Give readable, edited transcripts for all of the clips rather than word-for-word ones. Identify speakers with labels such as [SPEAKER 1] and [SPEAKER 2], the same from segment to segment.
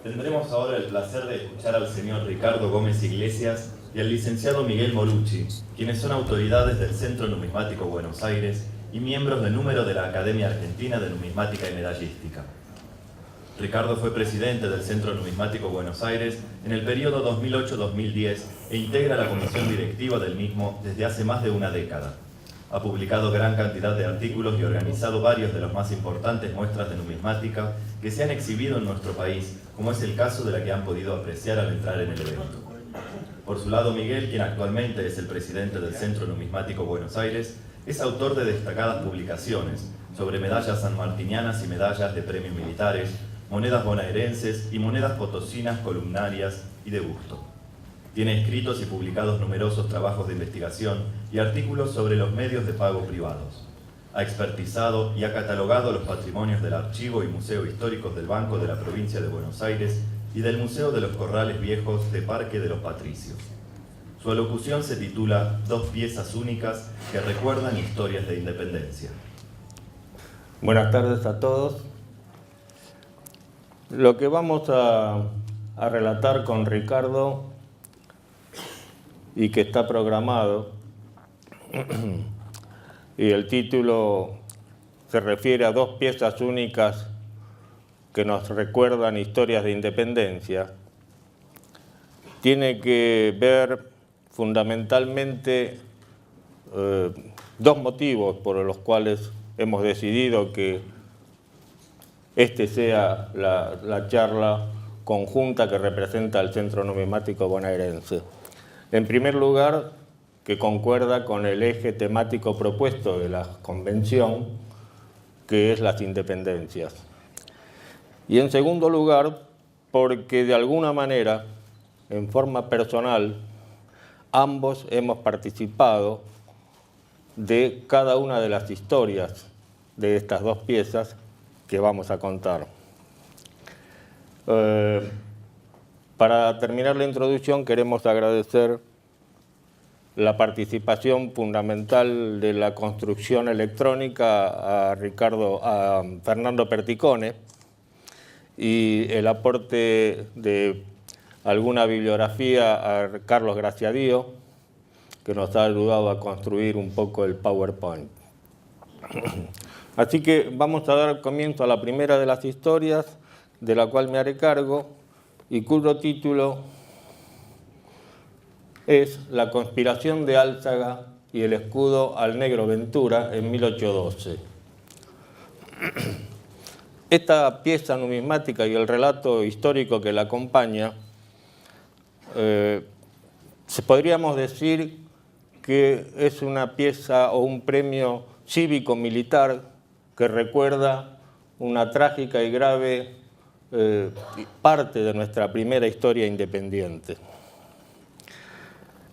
[SPEAKER 1] Tendremos ahora el placer de escuchar al señor Ricardo Gómez Iglesias y al licenciado Miguel Morucci, quienes son autoridades del Centro Numismático Buenos Aires y miembros del número de la Academia Argentina de Numismática y Medallística. Ricardo fue presidente del Centro Numismático Buenos Aires en el periodo 2008-2010 e integra la comisión directiva del mismo desde hace más de una década. Ha publicado gran cantidad de artículos y organizado varios de los más importantes muestras de numismática que se han exhibido en nuestro país, como es el caso de la que han podido apreciar al entrar en el evento. Por su lado, Miguel, quien actualmente es el presidente del Centro Numismático Buenos Aires, es autor de destacadas publicaciones sobre medallas sanmartinianas y medallas de premios militares, monedas bonaerenses y monedas potosinas columnarias y de busto. Tiene escritos y publicados numerosos trabajos de investigación y artículos sobre los medios de pago privados. Ha expertizado y ha catalogado los patrimonios del Archivo y Museo Históricos del Banco de la Provincia de Buenos Aires y del Museo de los Corrales Viejos de Parque de los Patricios. Su alocución se titula Dos piezas únicas que recuerdan historias de independencia.
[SPEAKER 2] Buenas tardes a todos. Lo que vamos a relatar con Ricardo y que está programado, y el título se refiere a dos piezas únicas que nos recuerdan historias de independencia, tiene que ver fundamentalmente dos motivos por los cuales hemos decidido que este sea la charla conjunta que representa el Centro Numismático Bonaerense. En primer lugar, que concuerda con el eje temático propuesto de la convención, que es las independencias. Y en segundo lugar, porque de alguna manera, en forma personal, ambos hemos participado de cada una de las historias de estas dos piezas que vamos a contar. Para terminar la introducción, queremos agradecer la participación fundamental de la construcción electrónica a Fernando Perticone y el aporte de alguna bibliografía a Carlos Graciadío, que nos ha ayudado a construir un poco el PowerPoint. Así que vamos a dar comienzo a la primera de las historias, de la cual me haré cargo, y cuyo título es La conspiración de Álzaga y el escudo al negro Ventura en 1812. Esta pieza numismática y el relato histórico que la acompaña, podríamos decir que es una pieza o un premio cívico-militar que recuerda una trágica y grave parte de nuestra primera historia independiente.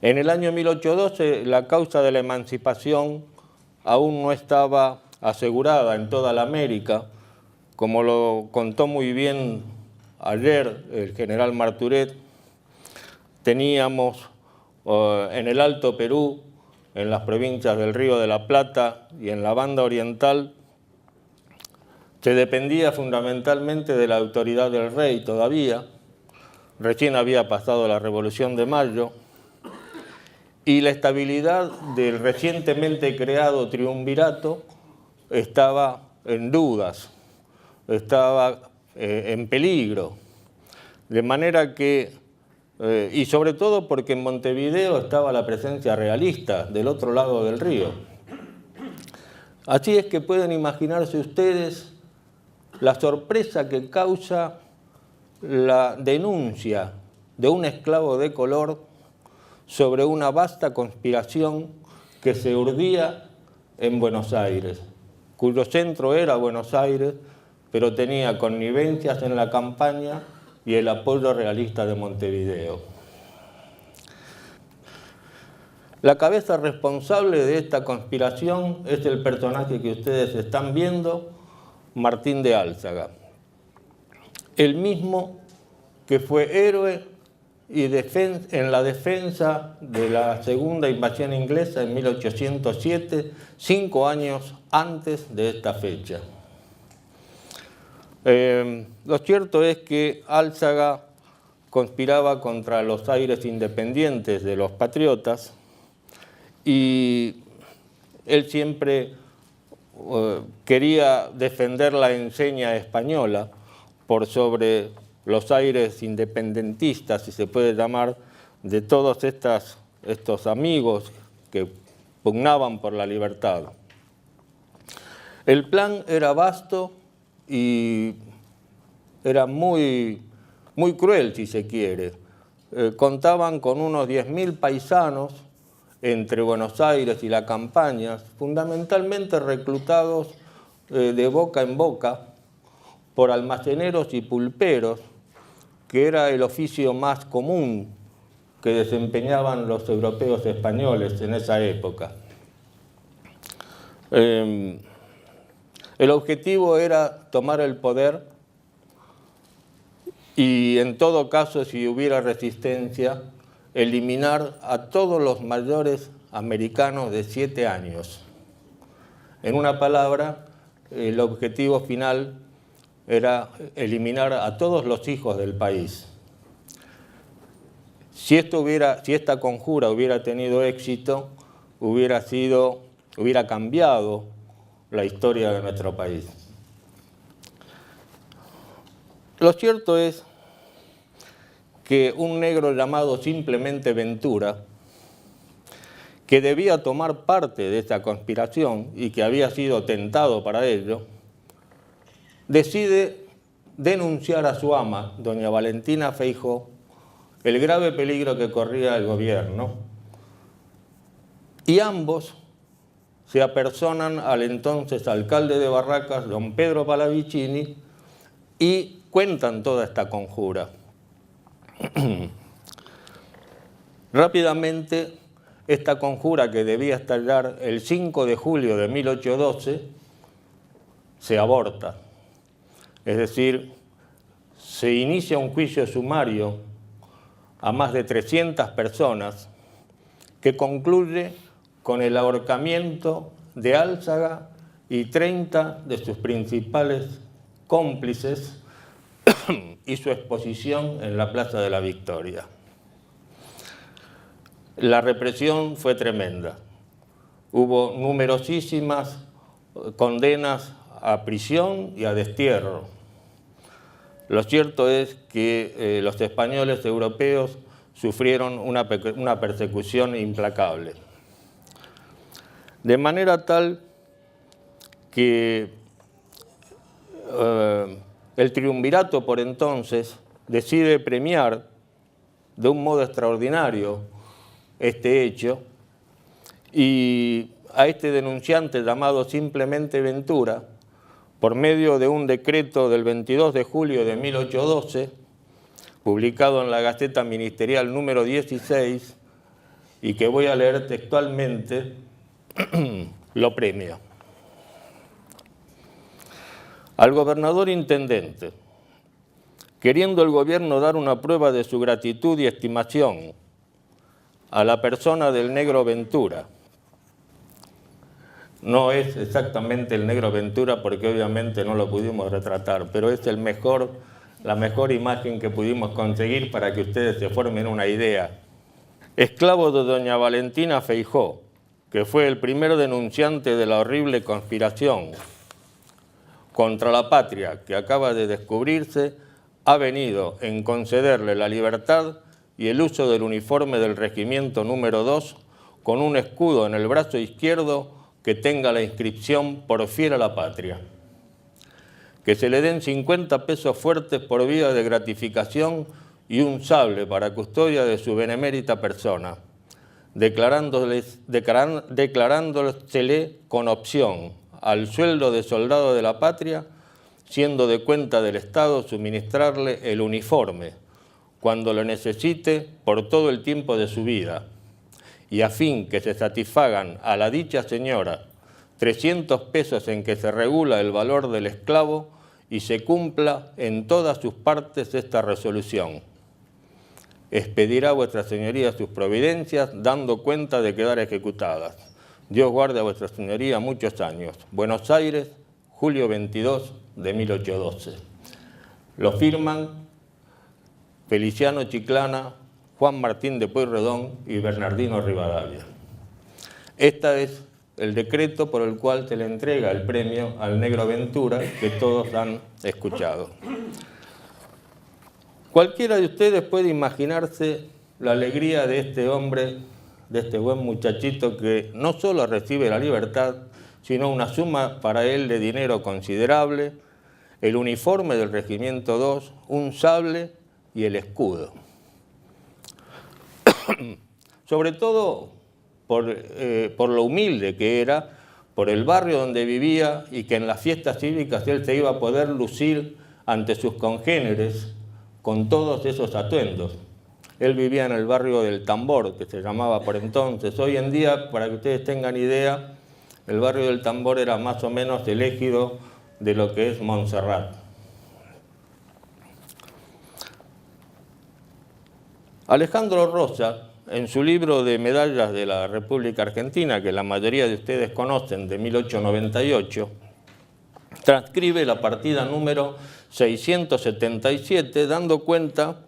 [SPEAKER 2] En el año 1812 la causa de la emancipación aún no estaba asegurada en toda la América, como lo contó muy bien ayer el general Marturet. Teníamos en el Alto Perú, en las provincias del Río de la Plata y en la banda oriental, se dependía fundamentalmente de la autoridad del rey todavía. Recién había pasado la Revolución de Mayo y la estabilidad del recientemente creado triunvirato estaba en dudas, estaba en peligro. De manera que, y sobre todo porque en Montevideo estaba la presencia realista del otro lado del río. Así es que pueden imaginarse ustedes la sorpresa que causa la denuncia de un esclavo de color sobre una vasta conspiración que se urdía en Buenos Aires, cuyo centro era Buenos Aires, pero tenía connivencias en la campaña y el apoyo realista de Montevideo. La cabeza responsable de esta conspiración es el personaje que ustedes están viendo, Martín de Álzaga, el mismo que fue héroe y en la defensa de la segunda invasión inglesa en 1807, 5 años antes de esta fecha. Lo cierto es que Álzaga conspiraba contra los aires independientes de los patriotas y él siempre quería defender la enseña española por sobre los aires independentistas, si se puede llamar, de todos estos amigos que pugnaban por la libertad. El plan era vasto y era muy cruel, si se quiere. Contaban con unos 10.000 paisanos entre Buenos Aires y la campaña, fundamentalmente reclutados de boca en boca por almaceneros y pulperos, que era el oficio más común que desempeñaban los europeos españoles en esa época. El objetivo era tomar el poder y, en todo caso, si hubiera resistencia, eliminar a todos los mayores americanos de 7 años. En una palabra, el objetivo final era eliminar a todos los hijos del país. Si esta conjura hubiera tenido éxito, hubiera cambiado la historia de nuestro país. Lo cierto es que un negro llamado simplemente Ventura, que debía tomar parte de esta conspiración y que había sido tentado para ello, decide denunciar a su ama, doña Valentina Feijó, el grave peligro que corría el gobierno, y ambos se apersonan al entonces alcalde de Barracas, don Pedro Pallavicini, y cuentan toda esta conjura. Rápidamente, esta conjura, que debía estallar el 5 de julio de 1812, se aborta. Es decir, se inicia un juicio sumario a más de 300 personas que concluye con el ahorcamiento de Álzaga y 30 de sus principales cómplices y su exposición en la Plaza de la Victoria. La represión fue tremenda. Hubo numerosísimas condenas a prisión y a destierro. Lo cierto es que los españoles europeos sufrieron una persecución implacable. De manera tal que el triunvirato por entonces decide premiar de un modo extraordinario este hecho, y a este denunciante llamado simplemente Ventura, por medio de un decreto del 22 de julio de 1812, publicado en la Gaceta Ministerial número 16, y que voy a leer textualmente, lo premia. Al gobernador intendente, queriendo el gobierno dar una prueba de su gratitud y estimación a la persona del negro Ventura. No es exactamente el negro Ventura, porque obviamente no lo pudimos retratar, pero es la mejor imagen que pudimos conseguir para que ustedes se formen una idea. Esclavo de doña Valentina Feijó, que fue el primer denunciante de la horrible conspiración contra la patria que acaba de descubrirse, ha venido en concederle la libertad y el uso del uniforme del regimiento número 2 con un escudo en el brazo izquierdo que tenga la inscripción "Por fiel a la patria". Que se le den 50 pesos fuertes por vía de gratificación y un sable para custodia de su benemérita persona, declarándosele con opción al sueldo de soldado de la patria, siendo de cuenta del Estado suministrarle el uniforme cuando lo necesite por todo el tiempo de su vida, y a fin que se satisfagan a la dicha señora 300 pesos en que se regula el valor del esclavo y se cumpla en todas sus partes esta resolución. Expedirá vuestra señoría sus providencias, dando cuenta de quedar ejecutadas. Dios guarde a vuestra señoría muchos años. Buenos Aires, julio 22 de 1812. Lo firman Feliciano Chiclana, Juan Martín de Pueyrredón y Bernardino Rivadavia. Este es el decreto por el cual se le entrega el premio al Negro Ventura, que todos han escuchado. Cualquiera de ustedes puede imaginarse la alegría de este hombre, de este buen muchachito que no solo recibe la libertad, sino una suma para él de dinero considerable, el uniforme del Regimiento 2, un sable y el escudo. Sobre todo por lo humilde que era, por el barrio donde vivía y que en las fiestas cívicas él se iba a poder lucir ante sus congéneres con todos esos atuendos. Él vivía en el barrio del Tambor, que se llamaba por entonces. Hoy en día, para que ustedes tengan idea, el barrio del Tambor era más o menos el ejido de lo que es Montserrat. Alejandro Rosa, en su libro de medallas de la República Argentina, que la mayoría de ustedes conocen, de 1898, transcribe la partida número 677, dando cuenta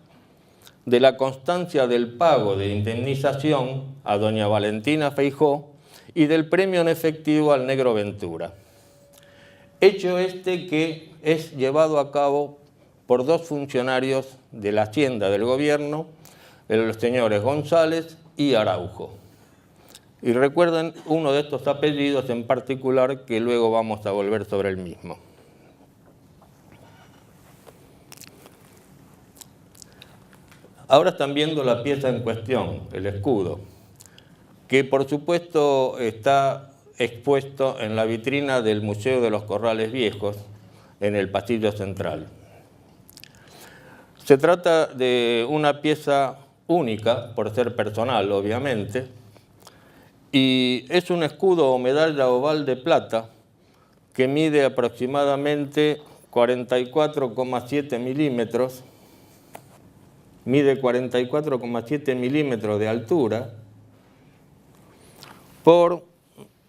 [SPEAKER 2] de la constancia del pago de indemnización a doña Valentina Feijó y del premio en efectivo al Negro Ventura. Hecho este que es llevado a cabo por dos funcionarios de la Hacienda del Gobierno, los señores González y Araujo. Y recuerden uno de estos apellidos en particular que luego vamos a volver sobre el mismo. Ahora están viendo la pieza en cuestión, el escudo, que por supuesto está expuesto en la vitrina del Museo de los Corrales Viejos, en el pasillo central. Se trata de una pieza única, por ser personal, obviamente, y es un escudo o medalla oval de plata que mide aproximadamente 44,7 milímetros, mide 44,7 milímetros de altura por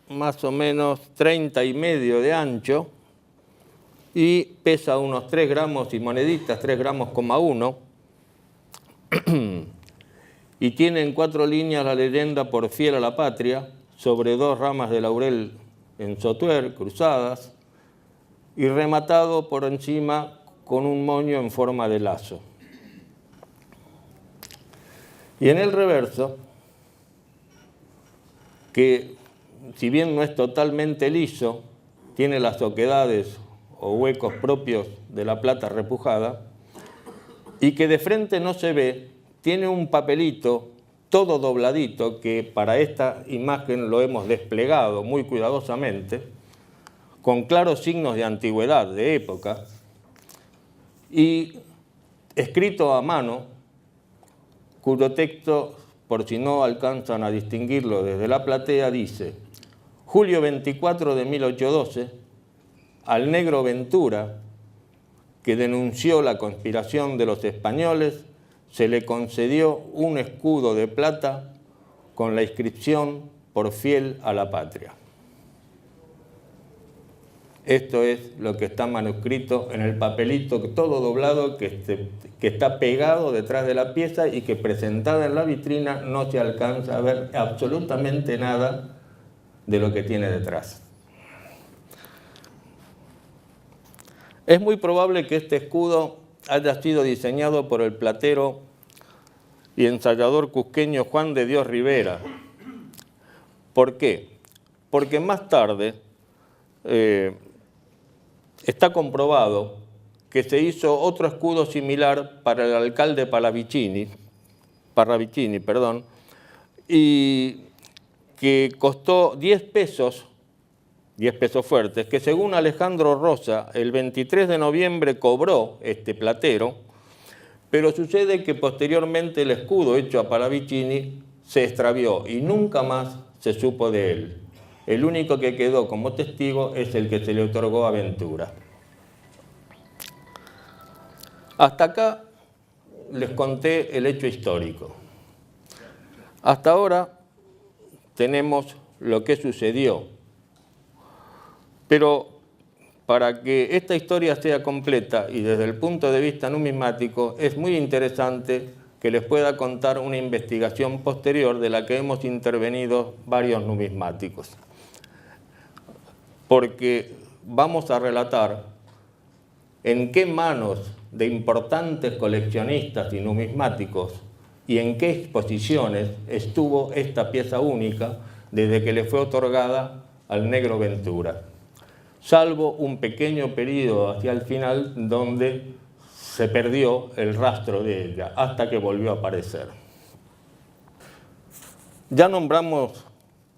[SPEAKER 2] más o menos 30,5 de ancho y pesa unos 3 gramos y moneditas, 3,1 gramos, y tiene en 4 líneas la leyenda "Por fiel a la patria", sobre 2 ramas de laurel en sotuer, cruzadas, y rematado por encima con un moño en forma de lazo. Y en el reverso, que si bien no es totalmente liso, tiene las oquedades o huecos propios de la plata repujada, y que de frente no se ve, tiene un papelito todo dobladito, que para esta imagen lo hemos desplegado muy cuidadosamente, con claros signos de antigüedad, de época, y escrito a mano, cuyo texto, por si no alcanzan a distinguirlo desde la platea, dice: julio 24 de 1812, al Negro Ventura, que denunció la conspiración de los españoles, se le concedió un escudo de plata con la inscripción "Por fiel a la patria". Esto es lo que está manuscrito en el papelito todo doblado que está pegado detrás de la pieza y que presentada en la vitrina no se alcanza a ver absolutamente nada de lo que tiene detrás. Es muy probable que este escudo haya sido diseñado por el platero y ensayador cusqueño Juan de Dios Rivera. ¿Por qué? Porque más tarde está comprobado que se hizo otro escudo similar para el alcalde Parravicini, y que costó 10 pesos fuertes, que según Alejandro Rosa, el 23 de noviembre cobró este platero, pero sucede que posteriormente el escudo hecho a Parravicini se extravió y nunca más se supo de él. El único que quedó como testigo es el que se le otorgó a Ventura. Hasta acá les conté el hecho histórico. Hasta ahora tenemos lo que sucedió. Pero para que esta historia sea completa y desde el punto de vista numismático es muy interesante que les pueda contar una investigación posterior de la que hemos intervenido varios numismáticos. Porque vamos a relatar en qué manos de importantes coleccionistas y numismáticos y en qué exposiciones estuvo esta pieza única desde que le fue otorgada al negro Ventura, salvo un pequeño periodo hacia el final donde se perdió el rastro de ella hasta que volvió a aparecer. Ya nombramos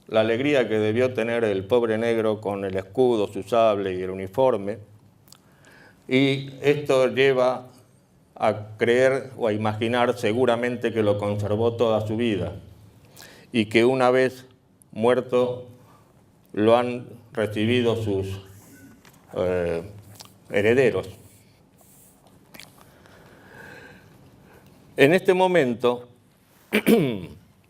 [SPEAKER 2] la alegría que debió tener el pobre negro con el escudo, su sable y el uniforme, y esto lleva a creer o a imaginar seguramente que lo conservó toda su vida y que una vez muerto lo han recibido sus herederos. En este momento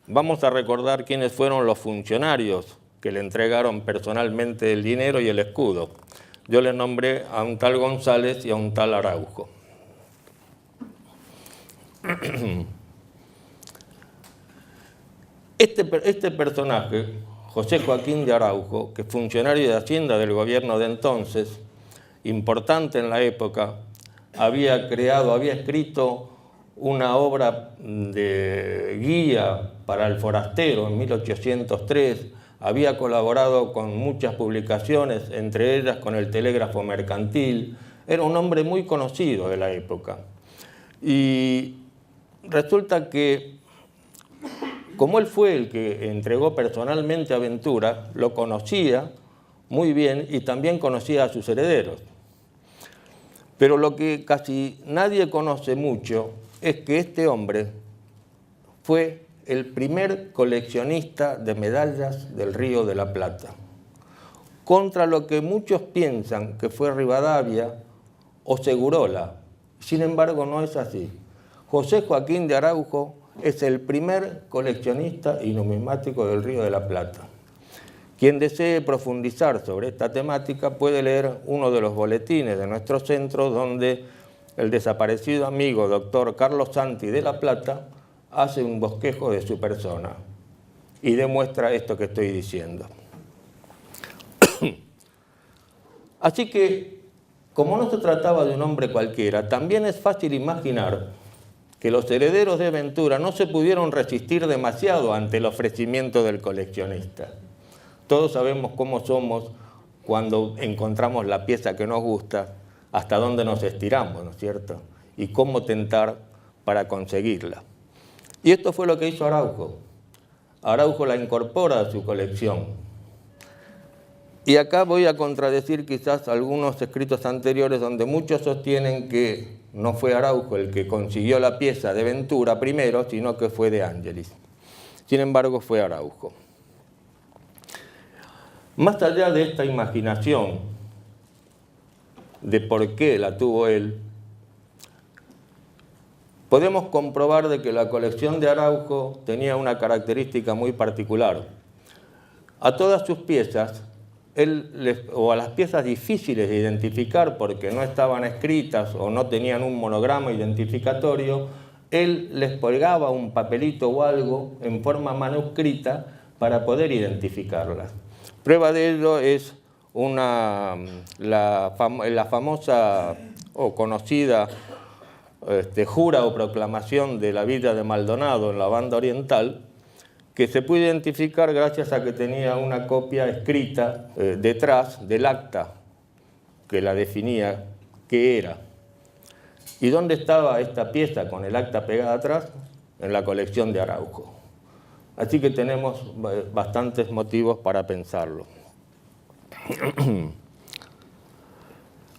[SPEAKER 2] vamos a recordar quiénes fueron los funcionarios que le entregaron personalmente el dinero y el escudo. Yo les nombré a un tal González y a un tal Araujo. Este personaje, José Joaquín de Araujo, que es funcionario de Hacienda del gobierno de entonces, importante en la época, había escrito una obra de guía para el forastero en 1803, había colaborado con muchas publicaciones, entre ellas con el Telégrafo Mercantil, era un hombre muy conocido de la época. Y resulta que, como él fue el que entregó personalmente a Ventura, lo conocía muy bien y también conocía a sus herederos. Pero lo que casi nadie conoce mucho es que este hombre fue el primer coleccionista de medallas del Río de la Plata, contra lo que muchos piensan que fue Rivadavia o Segurola. Sin embargo, no es así. José Joaquín de Araujo es el primer coleccionista y numismático del Río de la Plata. Quien desee profundizar sobre esta temática puede leer uno de los boletines de nuestro centro donde el desaparecido amigo doctor Carlos Santi de La Plata hace un bosquejo de su persona y demuestra esto que estoy diciendo. Así que, como no se trataba de un hombre cualquiera, también es fácil imaginar que los herederos de Ventura no se pudieron resistir demasiado ante el ofrecimiento del coleccionista. Todos sabemos cómo somos cuando encontramos la pieza que nos gusta, hasta dónde nos estiramos, ¿no es cierto? Y cómo tentar para conseguirla. Y esto fue lo que hizo Araujo. Araujo la incorpora a su colección. Y acá voy a contradecir quizás algunos escritos anteriores donde muchos sostienen que no fue Araujo el que consiguió la pieza de Ventura primero, sino que fue de Angelis. Sin embargo, fue Araujo. Más allá de esta imaginación de por qué la tuvo él, podemos comprobar de que la colección de Araujo tenía una característica muy particular. A todas sus piezas, o a las piezas difíciles de identificar porque no estaban escritas o no tenían un monograma identificatorio, él les colgaba un papelito o algo en forma manuscrita para poder identificarlas. Prueba de ello es la famosa o conocida jura o proclamación de la villa de Maldonado en la Banda Oriental, que se puede identificar gracias a que tenía una copia escrita detrás del acta que la definía qué era. ¿Y dónde estaba esta pieza con el acta pegada atrás? En la colección de Araujo. Así que tenemos bastantes motivos para pensarlo.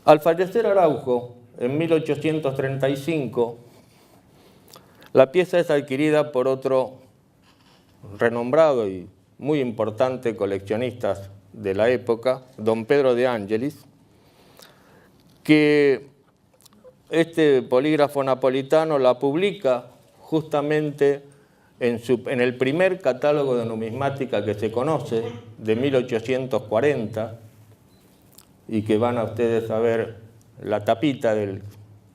[SPEAKER 2] Al fallecer Araujo, en 1835, la pieza es adquirida por otro renombrado y muy importante coleccionista de la época, don Pedro de Angelis, que este polígrafo napolitano la publica justamente en el primer catálogo de numismática que se conoce, de 1840, y que van a ustedes a ver la tapita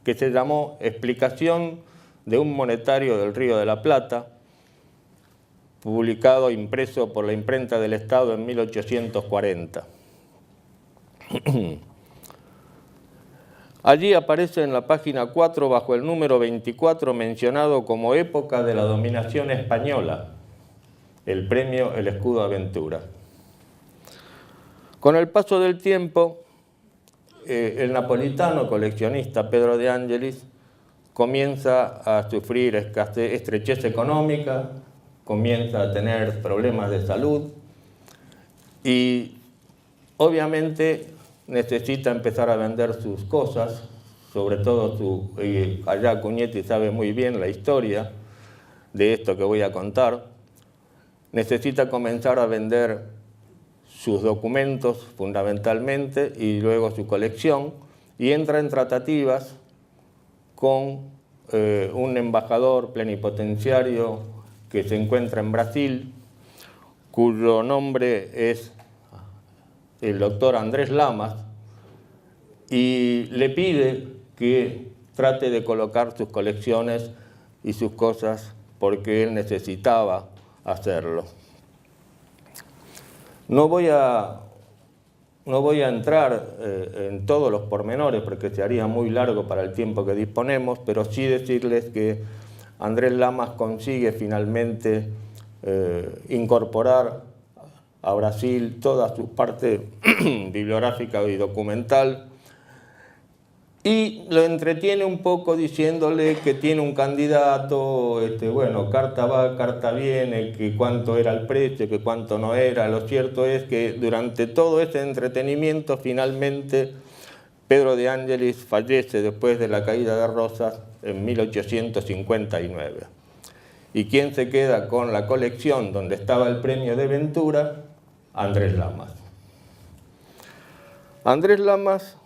[SPEAKER 2] que se llamó Explicación de un monetario del Río de la Plata, publicado e impreso por la Imprenta del Estado en 1840. Allí aparece en la página 4, bajo el número 24, mencionado como época de la dominación española, el premio El Escudo Aventura. Con el paso del tiempo, el napolitano coleccionista Pedro de Angelis comienza a sufrir estrechez económica, comienza a tener problemas de salud y obviamente necesita empezar a vender sus cosas, sobre todo allá Cugnetti sabe muy bien la historia de esto que voy a contar. Necesita comenzar a vender sus documentos fundamentalmente y luego su colección, y entra en tratativas con un embajador plenipotenciario que se encuentra en Brasil, cuyo nombre es el doctor Andrés Lamas, y le pide que trate de colocar sus colecciones y sus cosas porque él necesitaba hacerlo. No voy a entrar en todos los pormenores porque se haría muy largo para el tiempo que disponemos, pero sí decirles que Andrés Lamas consigue finalmente incorporar a Brasil toda su parte bibliográfica y documental, y lo entretiene un poco diciéndole que tiene un candidato, bueno, carta va, carta viene, que cuánto era el precio, que cuánto no era. Lo cierto es que durante todo ese entretenimiento, finalmente, Pedro de Angelis fallece después de la caída de Rosas en 1859. ¿Y quién se queda con la colección donde estaba el premio de Ventura? Andrés Lamas. Andrés Lamas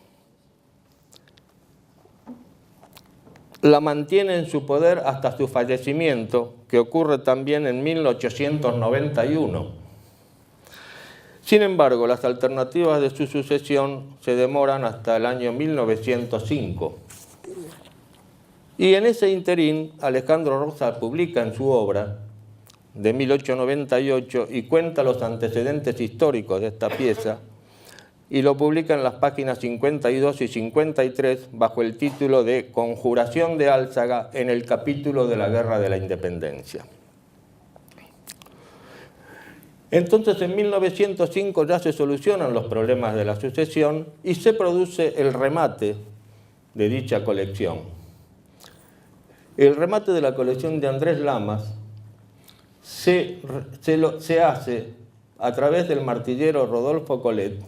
[SPEAKER 2] la mantiene en su poder hasta su fallecimiento, que ocurre también en 1891. Sin embargo, las alternativas de su sucesión se demoran hasta el año 1905. Y en ese interín, Alejandro Rosas publica en su obra de 1898 y cuenta los antecedentes históricos de esta pieza, y lo publica en las páginas 52 y 53 bajo el título de Conjuración de Álzaga, en el capítulo de la Guerra de la Independencia. Entonces, en 1905 ya se solucionan los problemas de la sucesión y se produce el remate de dicha colección. El remate de la colección de Andrés Lamas se hace a través del martillero Rodolfo Colet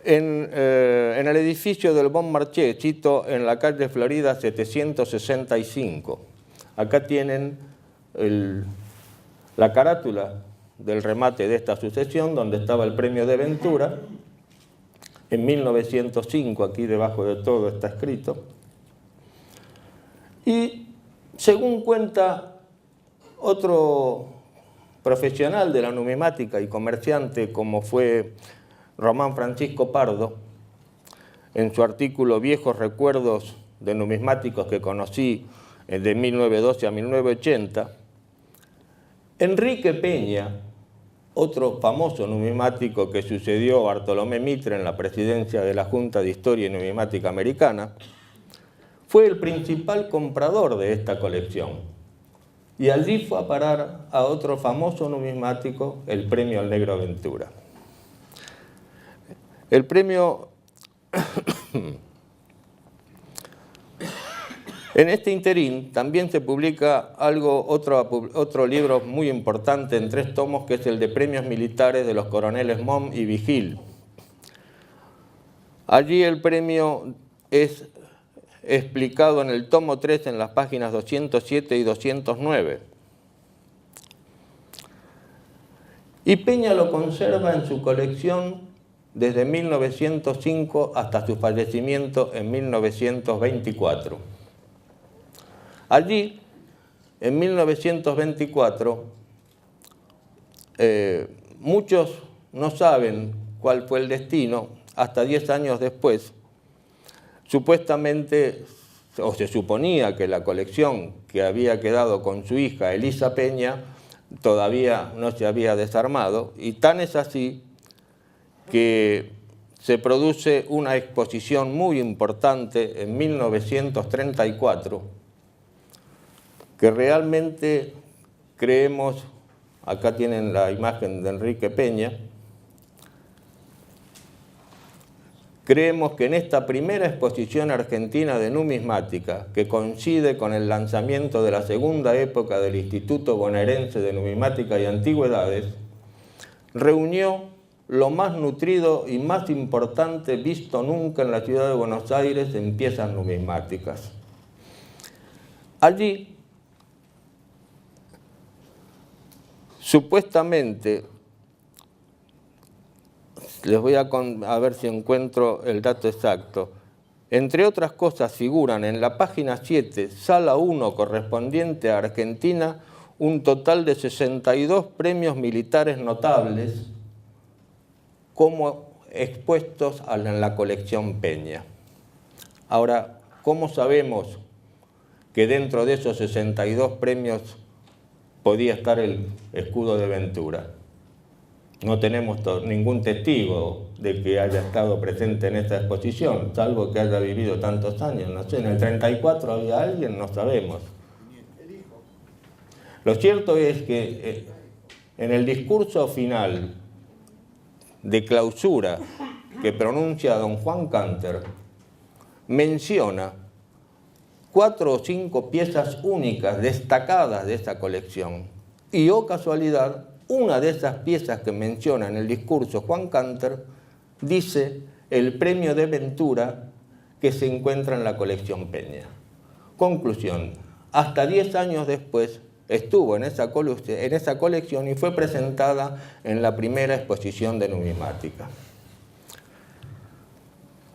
[SPEAKER 2] en el edificio del Bon Marché, cito, en la calle Florida 765. Acá tienen la carátula del remate de esta sucesión, donde estaba el premio de Ventura. En 1905, aquí debajo de todo está escrito. Y según cuenta otro profesional de la numismática y comerciante como fue Román Francisco Pardo, en su artículo Viejos recuerdos de numismáticos que conocí de 1912 a 1980, Enrique Peña, otro famoso numismático que sucedió a Bartolomé Mitre en la presidencia de la Junta de Historia y Numismática Americana, fue el principal comprador de esta colección. Y allí fue a parar a otro famoso numismático, el premio al Negro Ventura. El premio, en este interín también se publica otro libro muy importante en 3 tomos, que es el de premios militares de los coroneles Mom y Vigil. Allí el premio es explicado en el tomo 3 en las páginas 207 y 209. Y Peña lo conserva en su colección desde 1905 hasta su fallecimiento en 1924. Allí, en 1924, muchos no saben cuál fue el destino. hasta 10 años después, supuestamente, o se suponía que la colección que había quedado con su hija Elisa Peña todavía no se había desarmado, y tan es así que se produce una exposición muy importante en 1934, que realmente creemos, acá tienen la imagen de Enrique Peña, creemos que en esta primera exposición argentina de numismática, que coincide con el lanzamiento de la segunda época del Instituto Bonaerense de Numismática y Antigüedades, reunió lo más nutrido y más importante visto nunca en la ciudad de Buenos Aires en piezas numismáticas. Allí, supuestamente, les voy a ver si encuentro el dato exacto, entre otras cosas figuran en la página 7, sala 1 correspondiente a Argentina, un total de 62 premios militares notables como expuestos en la colección Peña. Ahora, ¿cómo sabemos que dentro de esos 62 premios podía estar el escudo de Ventura? No tenemos ningún testigo de que haya estado presente en esta exposición, salvo que haya vivido tantos años. No sé, en el 34 había alguien, no sabemos. Lo cierto es que en el discurso final de clausura que pronuncia don Juan Canter, menciona 4 o 5 piezas únicas, destacadas de esta colección. Y, oh casualidad, una de esas piezas que menciona en el discurso Juan Canter dice el premio de Ventura que se encuentra en la colección Peña. Conclusión, hasta 10 años después estuvo en esa colección y fue presentada en la primera exposición de numismática.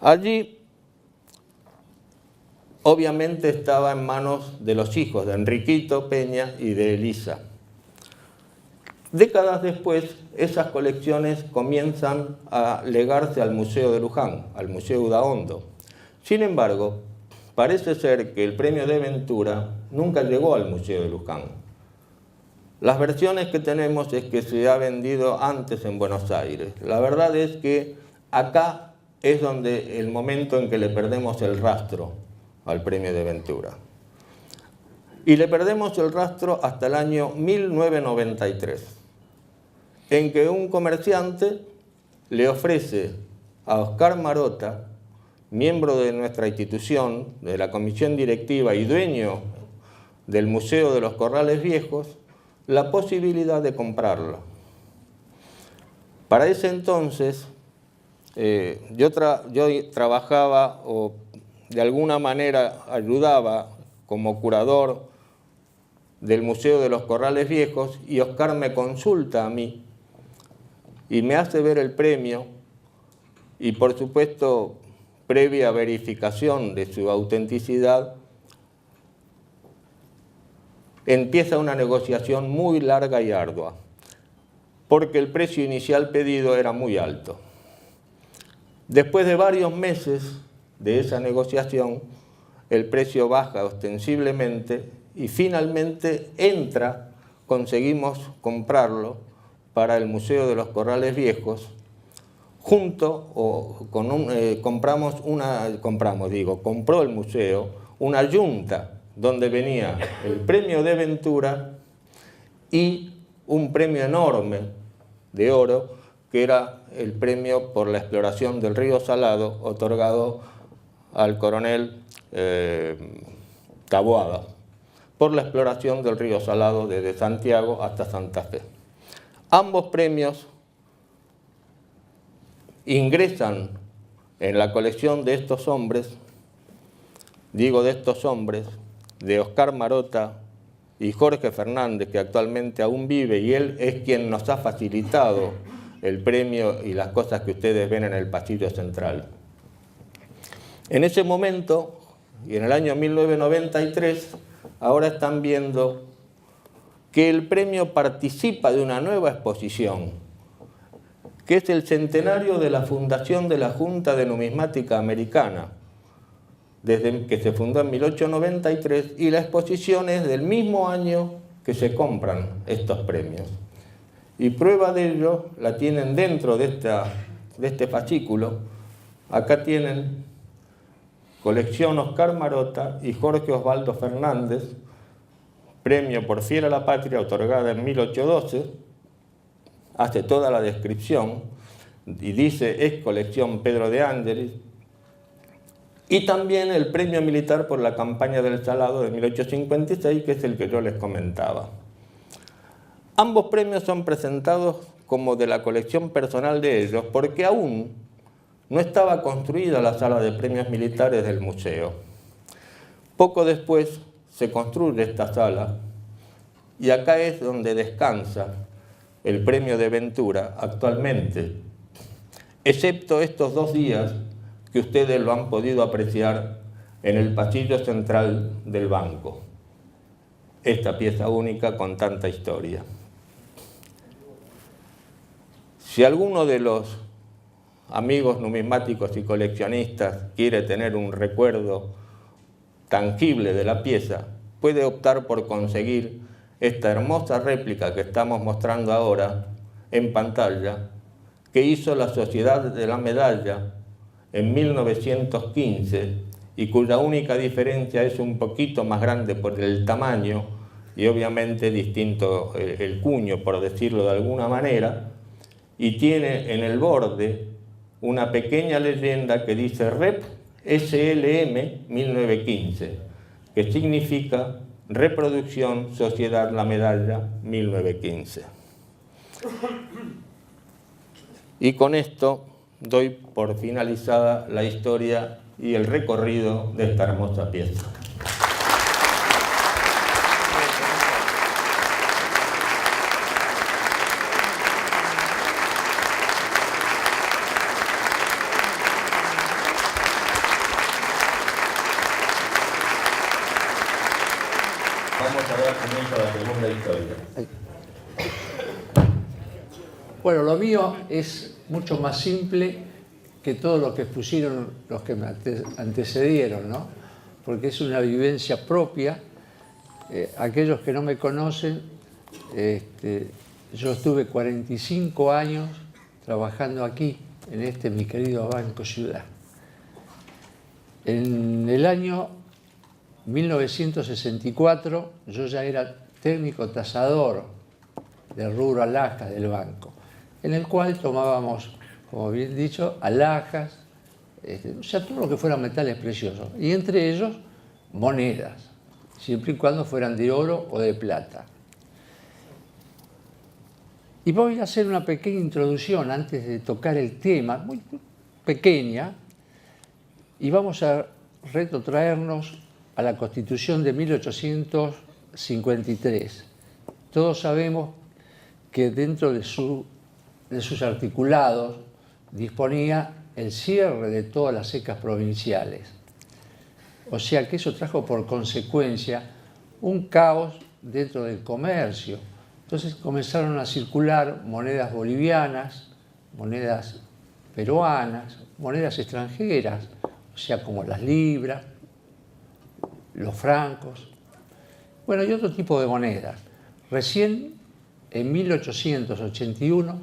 [SPEAKER 2] Allí, obviamente, estaba en manos de los hijos de Enriquito Peña y de Elisa. Décadas después, esas colecciones comienzan a legarse al Museo de Luján, al Museo Udaondo. Sin embargo, parece ser que el premio de Ventura nunca llegó al Museo de Luján. Las versiones que tenemos es que se ha vendido antes en Buenos Aires. La verdad es que acá es donde el momento en que le perdemos el rastro al premio de Ventura. Y le perdemos el rastro hasta el año 1993, en que un comerciante le ofrece a Oscar Marota, miembro de nuestra institución, de la comisión directiva y dueño del Museo de los Corrales Viejos, la posibilidad de comprarlo. Para ese entonces, yo trabajaba o de alguna manera ayudaba como curador del Museo de los Corrales Viejos, y Oscar me consulta a mí y me hace ver el premio, y por supuesto, previa verificación de su autenticidad, empieza una negociación muy larga y ardua, porque el precio inicial pedido era muy alto. Después de varios meses de esa negociación, el precio baja ostensiblemente y finalmente conseguimos comprarlo para el Museo de los Corrales Viejos, compró el museo una yunta donde venía el premio de Ventura y un premio enorme de oro, que era el premio por la exploración del río Salado, otorgado al coronel Taboada, por la exploración del río Salado desde Santiago hasta Santa Fe. Ambos premios ingresan en la colección de estos hombres, de Oscar Marota y Jorge Fernández, que actualmente aún vive, y él es quien nos ha facilitado el premio y las cosas que ustedes ven en el pasillo central. En ese momento, y en el año 1993, ahora están viendo que el premio participa de una nueva exposición que es el centenario de la fundación de la Junta de Numismática Americana, desde que se fundó en 1893, y la exposición es del mismo año que se compran estos premios. Y prueba de ello la tienen dentro de este fascículo. Acá tienen colección Oscar Marota y Jorge Osvaldo Fernández, premio por Fiel a la Patria, otorgada en 1812, hace toda la descripción y dice es colección Pedro de Ángeles, y también el premio militar por la campaña del Salado de 1856, que es el que yo les comentaba. Ambos premios son presentados como de la colección personal de ellos, porque aún no estaba construida la sala de premios militares del museo. Poco después se construye esta sala, y acá es donde descansa el premio de Ventura actualmente, excepto estos 2 días que ustedes lo han podido apreciar en el pasillo central del banco. Esta pieza única con tanta historia. Si alguno de los amigos numismáticos y coleccionistas quiere tener un recuerdo tangible de la pieza, puede optar por conseguir esta hermosa réplica que estamos mostrando ahora en pantalla, que hizo la Sociedad de la Medalla en 1915 y cuya única diferencia es un poquito más grande por el tamaño y obviamente distinto el cuño, por decirlo de alguna manera, y tiene en el borde una pequeña leyenda que dice Rep SLM 1915, que significa Reproducción Sociedad La Medalla 1915. Y con esto doy por finalizada la historia y el recorrido de esta hermosa pieza.
[SPEAKER 1] Vamos a dar comienzo a la segunda historia.
[SPEAKER 3] Bueno, lo mío es mucho más simple que todo lo que expusieron los que me antecedieron, ¿no? Porque es una vivencia propia. Aquellos que no me conocen, yo estuve 45 años trabajando aquí, en mi querido Banco Ciudad. En el año 1964 yo ya era técnico tasador del rubro alhajas del banco, en el cual tomábamos, como bien dicho, alhajas, o sea, todo lo que fueran metales preciosos, y entre ellos monedas, siempre y cuando fueran de oro o de plata. Y voy a hacer una pequeña introducción antes de tocar el tema, muy pequeña, y vamos a retrotraernos a la Constitución de 1853. Todos sabemos que dentro de sus articulados disponía el cierre de todas las secas provinciales. O sea que eso trajo por consecuencia un caos dentro del comercio. Entonces comenzaron a circular monedas bolivianas, monedas peruanas, monedas extranjeras, o sea, como las libras, los francos, bueno, y otro tipo de monedas. Recién, en 1881,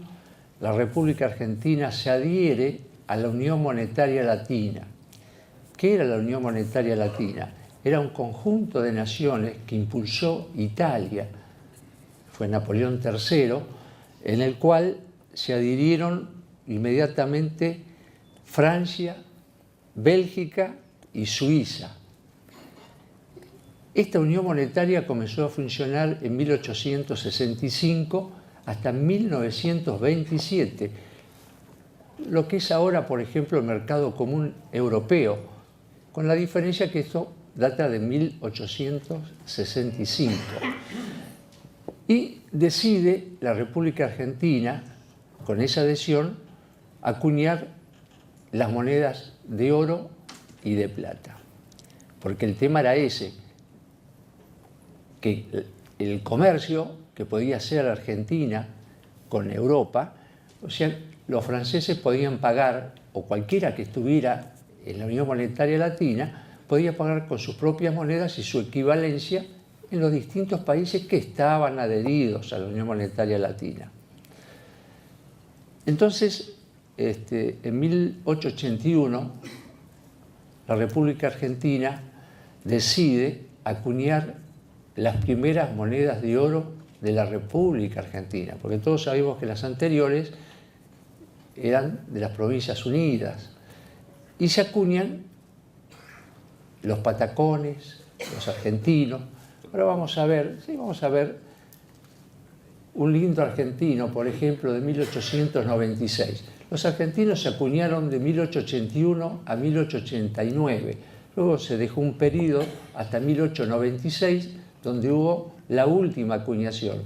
[SPEAKER 3] la República Argentina se adhiere a la Unión Monetaria Latina. ¿Qué era la Unión Monetaria Latina? Era un conjunto de naciones que impulsó Italia, fue Napoleón III, en el cual se adhirieron inmediatamente Francia, Bélgica y Suiza. Esta unión monetaria comenzó a funcionar en 1865 hasta 1927, lo que es ahora, por ejemplo, el mercado común europeo, con la diferencia que esto data de 1865. Y decide la República Argentina, con esa adhesión, acuñar las monedas de oro y de plata, porque el tema era ese, que el comercio que podía hacer Argentina con Europa, o sea, los franceses podían pagar, o cualquiera que estuviera en la Unión Monetaria Latina, podía pagar con sus propias monedas y su equivalencia en los distintos países que estaban adheridos a la Unión Monetaria Latina. Entonces, en 1881, la República Argentina decide acuñar las primeras monedas de oro de la República Argentina, porque todos sabemos que las anteriores eran de las Provincias Unidas, y se acuñan los patacones, los argentinos. Ahora vamos a ver un lindo argentino, por ejemplo, de 1896. Los argentinos se acuñaron de 1881 a 1889. Luego se dejó un periodo hasta 1896, donde hubo la última acuñación,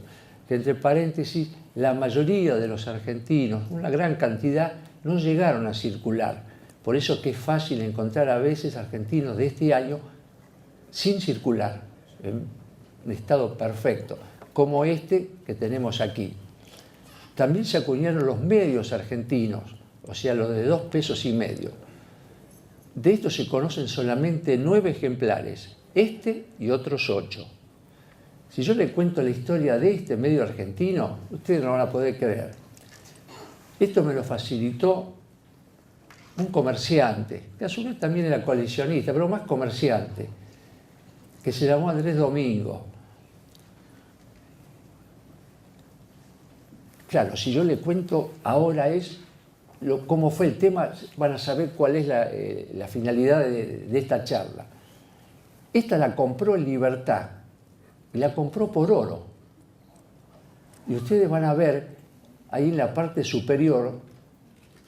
[SPEAKER 3] que entre paréntesis, la mayoría de los argentinos, una gran cantidad, no llegaron a circular. Por eso que es fácil encontrar a veces argentinos de este año sin circular, en estado perfecto, como este que tenemos aquí. También se acuñaron los medios argentinos, o sea, los de 2 pesos y medio. De estos se conocen solamente 9 ejemplares, este y otros 8. Si yo le cuento la historia de este medio argentino, ustedes no van a poder creer. Esto me lo facilitó un comerciante, que a su vez también era coalicionista, pero más comerciante, que se llamó Andrés Domingo. Claro, si yo le cuento ahora cómo fue el tema, van a saber cuál es la finalidad de esta charla. Esta la compró en Libertad, y la compró por oro. Y ustedes van a ver ahí en la parte superior,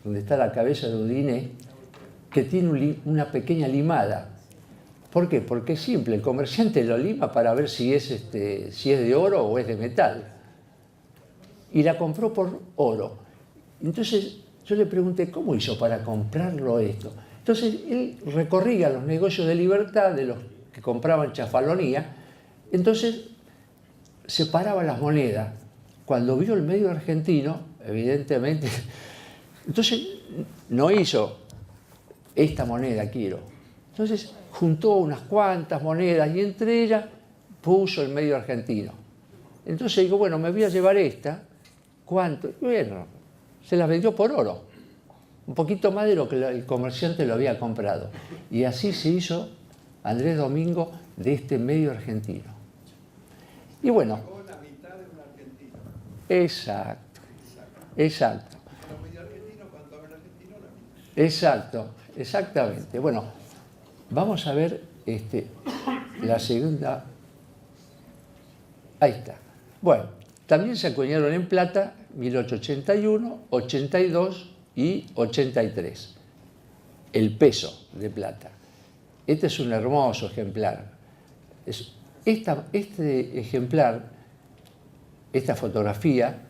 [SPEAKER 3] donde está la cabeza de Udiné, que tiene una pequeña limada. ¿Por qué? Porque es simple, el comerciante lo lima para ver si es de oro o es de metal. Y la compró por oro. Entonces yo le pregunté, ¿cómo hizo para comprarlo esto? Entonces él recorría los negocios de Libertad, de los que compraban chafalonía, entonces separaba las monedas. Cuando vio el medio argentino, evidentemente, entonces no hizo esta moneda quiero. Entonces juntó unas cuantas monedas y entre ellas puso el medio argentino. Entonces digo, bueno, me voy a llevar esta. ¿Cuánto? Bueno, se las vendió por oro. Un poquito más de lo que el comerciante lo había comprado. Y así se hizo Andrés Domingo de este medio argentino. Y bueno.
[SPEAKER 4] La mitad de un argentino.
[SPEAKER 3] Exacto. Exacto.
[SPEAKER 4] Los medio argentinos, cuando hablan argentino, la mitad.
[SPEAKER 3] Exacto, exactamente. Bueno, vamos a ver la segunda. Ahí está. Bueno, también se acuñaron en plata 1881, 82 y 83. El peso de plata. Este es un hermoso ejemplar. Este ejemplar, esta fotografía,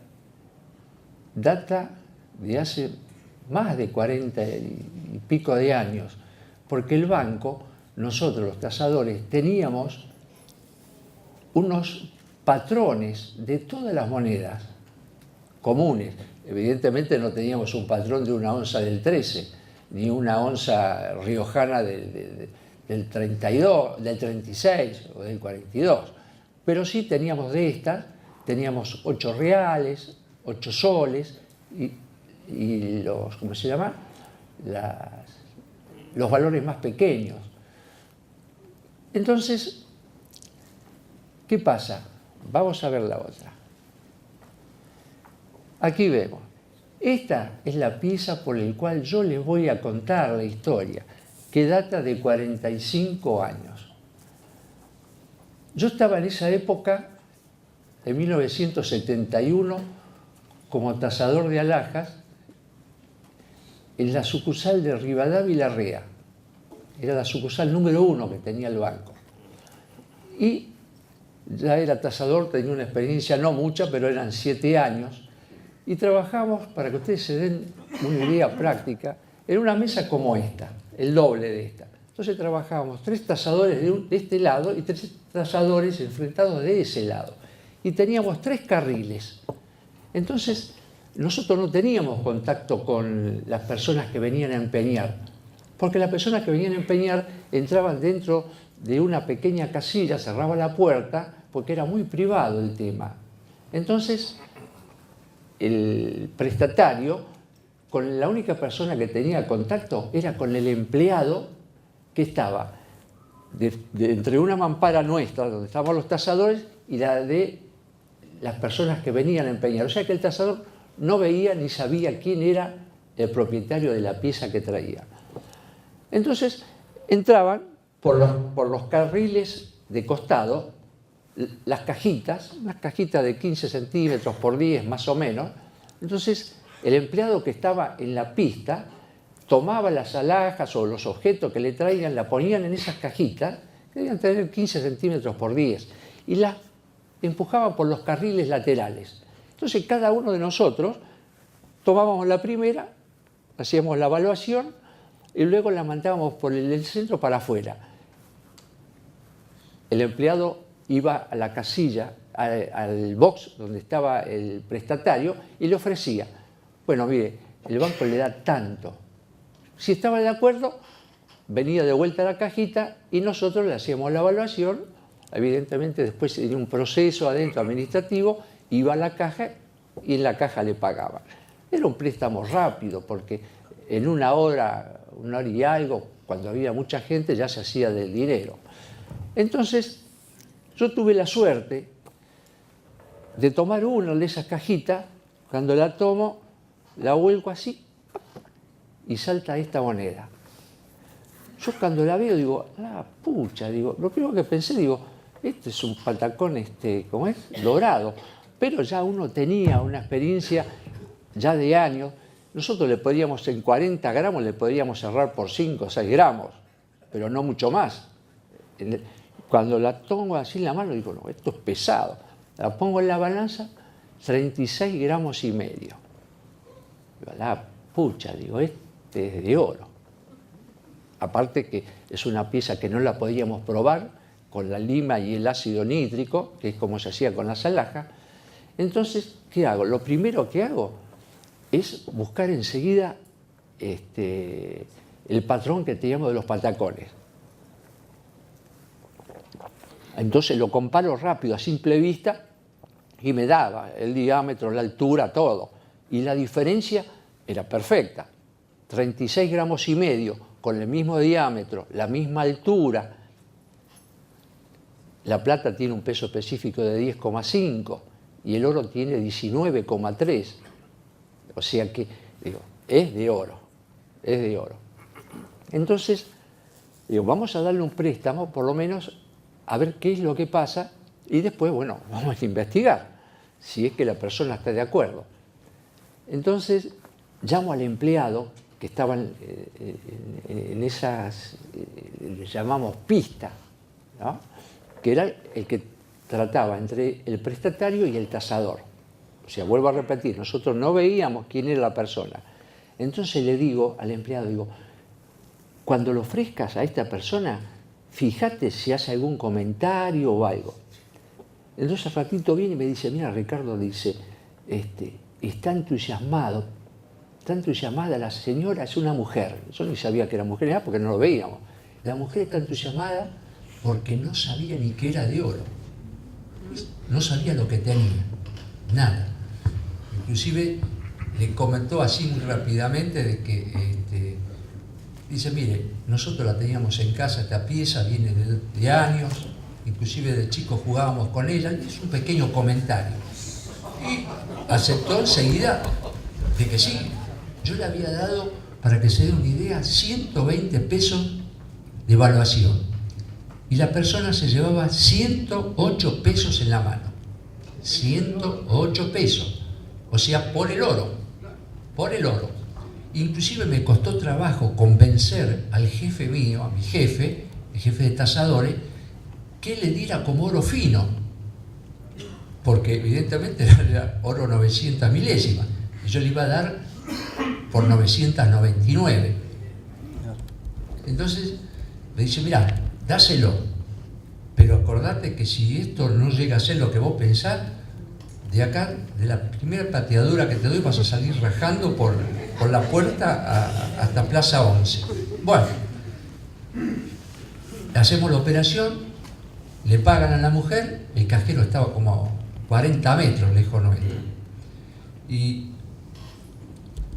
[SPEAKER 3] data de hace más de 40 y pico de años, porque el banco, nosotros los tasadores, teníamos unos patrones de todas las monedas comunes. Evidentemente no teníamos un patrón de una onza del 13, ni una onza riojana del 32, del 36 o del 42, pero sí teníamos de estas, teníamos 8 reales, 8 soles y los, ¿cómo se llama? Los valores más pequeños. Entonces, ¿qué pasa? Vamos a ver la otra. Aquí vemos. Esta es la pieza por la cual yo les voy a contar la historia, que data de 45 años. Yo estaba en esa época, en 1971, como tasador de alhajas, en la sucursal de Rivadavia y Larrea. Era la sucursal número 1 que tenía el banco. Y ya era tasador, tenía una experiencia no mucha, pero eran 7 años. Y trabajamos, para que ustedes se den una idea práctica, en una mesa como esta, el doble de esta. Entonces trabajábamos 3 tasadores de este lado y 3 tasadores enfrentados de ese lado. Y teníamos 3 carriles. Entonces nosotros no teníamos contacto con las personas que venían a empeñar, porque las personas que venían a empeñar entraban dentro de una pequeña casilla, cerraban la puerta, porque era muy privado el tema. Entonces, el prestatario, con la única persona que tenía contacto, era con el empleado que estaba entre una mampara nuestra, donde estaban los tasadores, y la de las personas que venían a empeñar. O sea que el tasador no veía ni sabía quién era el propietario de la pieza que traía. Entonces entraban por los carriles de costado, las cajitas, unas cajitas de 15 centímetros por 10 más o menos. Entonces el empleado que estaba en la pista tomaba las alhajas o los objetos que le traían, la ponían en esas cajitas, que debían tener 15 centímetros por 10, y las empujaban por los carriles laterales. Entonces cada uno de nosotros tomábamos la primera, hacíamos la evaluación y luego la mandábamos por el centro para afuera. El empleado iba a la casilla, al box donde estaba el prestatario y le ofrecía, bueno, mire, el banco le da tanto. Si estaba de acuerdo, venía de vuelta a la cajita y nosotros le hacíamos la evaluación. Evidentemente después de un proceso adentro administrativo, iba a la caja y en la caja le pagaban. Era un préstamo rápido porque en una hora y algo, cuando había mucha gente, ya se hacía del dinero. Entonces, yo tuve la suerte de tomar una de esas cajitas. Cuando la tomo, la vuelco así y salta esta moneda. Yo cuando la veo digo, la pucha, digo, lo primero que pensé, digo, este es un patacón, ¿cómo es? Dorado. Pero ya uno tenía una experiencia ya de años. Nosotros le podríamos, en 40 gramos, le podríamos cerrar por 5 o 6 gramos, pero no mucho más. Cuando la tomo así en la mano, digo, no, esto es pesado. La pongo en la balanza, 36 gramos y medio. Digo, la pucha, digo, este es de oro. Aparte que es una pieza que no la podíamos probar con la lima y el ácido nítrico, que es como se hacía con las alhajas. Entonces, ¿qué hago? Lo primero que hago es buscar enseguida el patrón que teníamos de los patacones. Entonces lo comparo rápido, a simple vista, y me daba el diámetro, la altura, todo. Y la diferencia era perfecta. 36 gramos y medio, con el mismo diámetro, la misma altura. La plata tiene un peso específico de 10,5 y el oro tiene 19,3. O sea que, digo, es de oro, es de oro. Entonces, digo, vamos a darle un préstamo, por lo menos, a ver qué es lo que pasa y después, bueno, vamos a investigar si es que la persona está de acuerdo. Entonces, llamo al empleado que estaba en esas, le llamamos pista, ¿no? Que era el que trataba entre el prestatario y el tasador. O sea, vuelvo a repetir, nosotros no veíamos quién era la persona. Entonces le digo al empleado, digo, cuando lo ofrezcas a esta persona, fíjate si hace algún comentario o algo. Entonces al ratito viene y me dice, mira, Ricardo, dice, está entusiasmada la señora, es una mujer. Yo ni sabía que era mujer, nada, porque no lo veíamos. La mujer está entusiasmada porque no sabía ni que era de oro. No sabía lo que tenía, nada. Inclusive le comentó así muy rápidamente de que, dice, mire, nosotros la teníamos en casa, esta pieza viene de años, inclusive de chicos jugábamos con ella, es un pequeño comentario. Y aceptó enseguida de que sí. Yo le había dado, para que se dé una idea, 120 pesos de evaluación. Y la persona se llevaba 108 pesos en la mano. 108 pesos. O sea, por el oro. Por el oro. Inclusive me costó trabajo convencer al jefe mío, a mi jefe, el jefe de tasadores, que le diera como oro fino. Porque evidentemente era oro 900 milésimas. Y yo le iba a dar por 999. Entonces me dice, mirá, dáselo, pero acordate que si esto no llega a ser lo que vos pensás, de acá, de la primera pateadura que te doy, vas a salir rajando por la puerta hasta Plaza 11. Bueno, hacemos la operación, le pagan a la mujer, el cajero estaba como a 40 metros lejos nuestro. ¿Y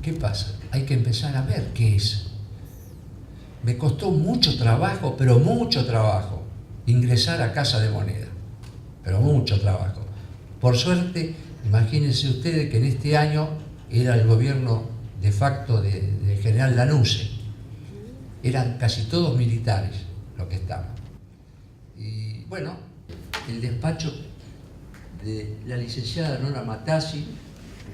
[SPEAKER 3] qué pasa? Hay que empezar a ver qué es. Me costó mucho trabajo, pero mucho trabajo, ingresar a Casa de Moneda. Pero mucho trabajo. Por suerte, imagínense ustedes que en este año era el gobierno de facto del general Lanusse. Eran casi todos militares los que estaban. Y bueno, el despacho de la licenciada Nora Matassi,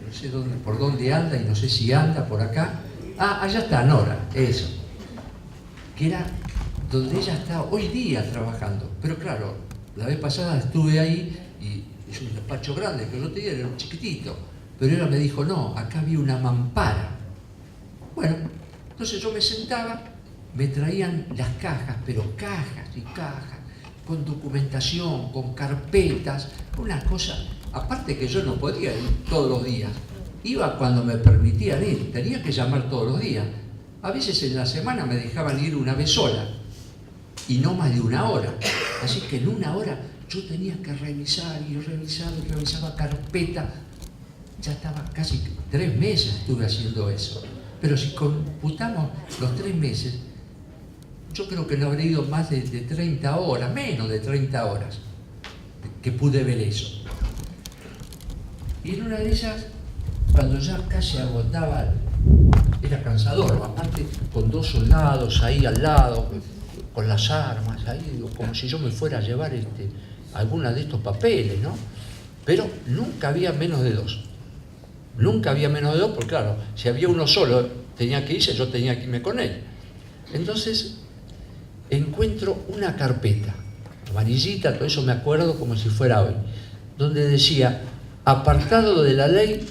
[SPEAKER 3] no sé por dónde anda y no sé si anda por acá. Ah, allá está Nora, eso. Que era donde ella está hoy día trabajando. Pero claro, la vez pasada estuve ahí y es un despacho grande, que el otro día era un chiquitito. Pero ella me dijo, no, acá había una mampara. Bueno, entonces yo me sentaba, me traían las cajas, pero cajas y cajas, con documentación, con carpetas, una cosa. Aparte que yo no podía ir todos los días. Iba cuando me permitían ir, tenía que llamar todos los días. A veces en la semana me dejaban ir una vez sola y no más de una hora. Así que en una hora yo tenía que revisar y revisaba carpeta. Ya estaba casi 3 meses estuve haciendo eso. Pero si computamos los 3 meses, yo creo que no habré ido más de 30 horas, menos de 30 horas, que pude ver eso. Y en una de esas, cuando ya casi agotaba, era cansador, aparte con 2 soldados ahí al lado, con las armas, ahí, digo, como si yo me fuera a llevar alguna de estos papeles, ¿no? Pero nunca había menos de 2. Nunca había menos de 2, porque claro, si había uno solo tenía que irse, yo tenía que irme con él. Entonces encuentro una carpeta, amarillita, todo eso me acuerdo como si fuera hoy, donde decía, apartado de la ley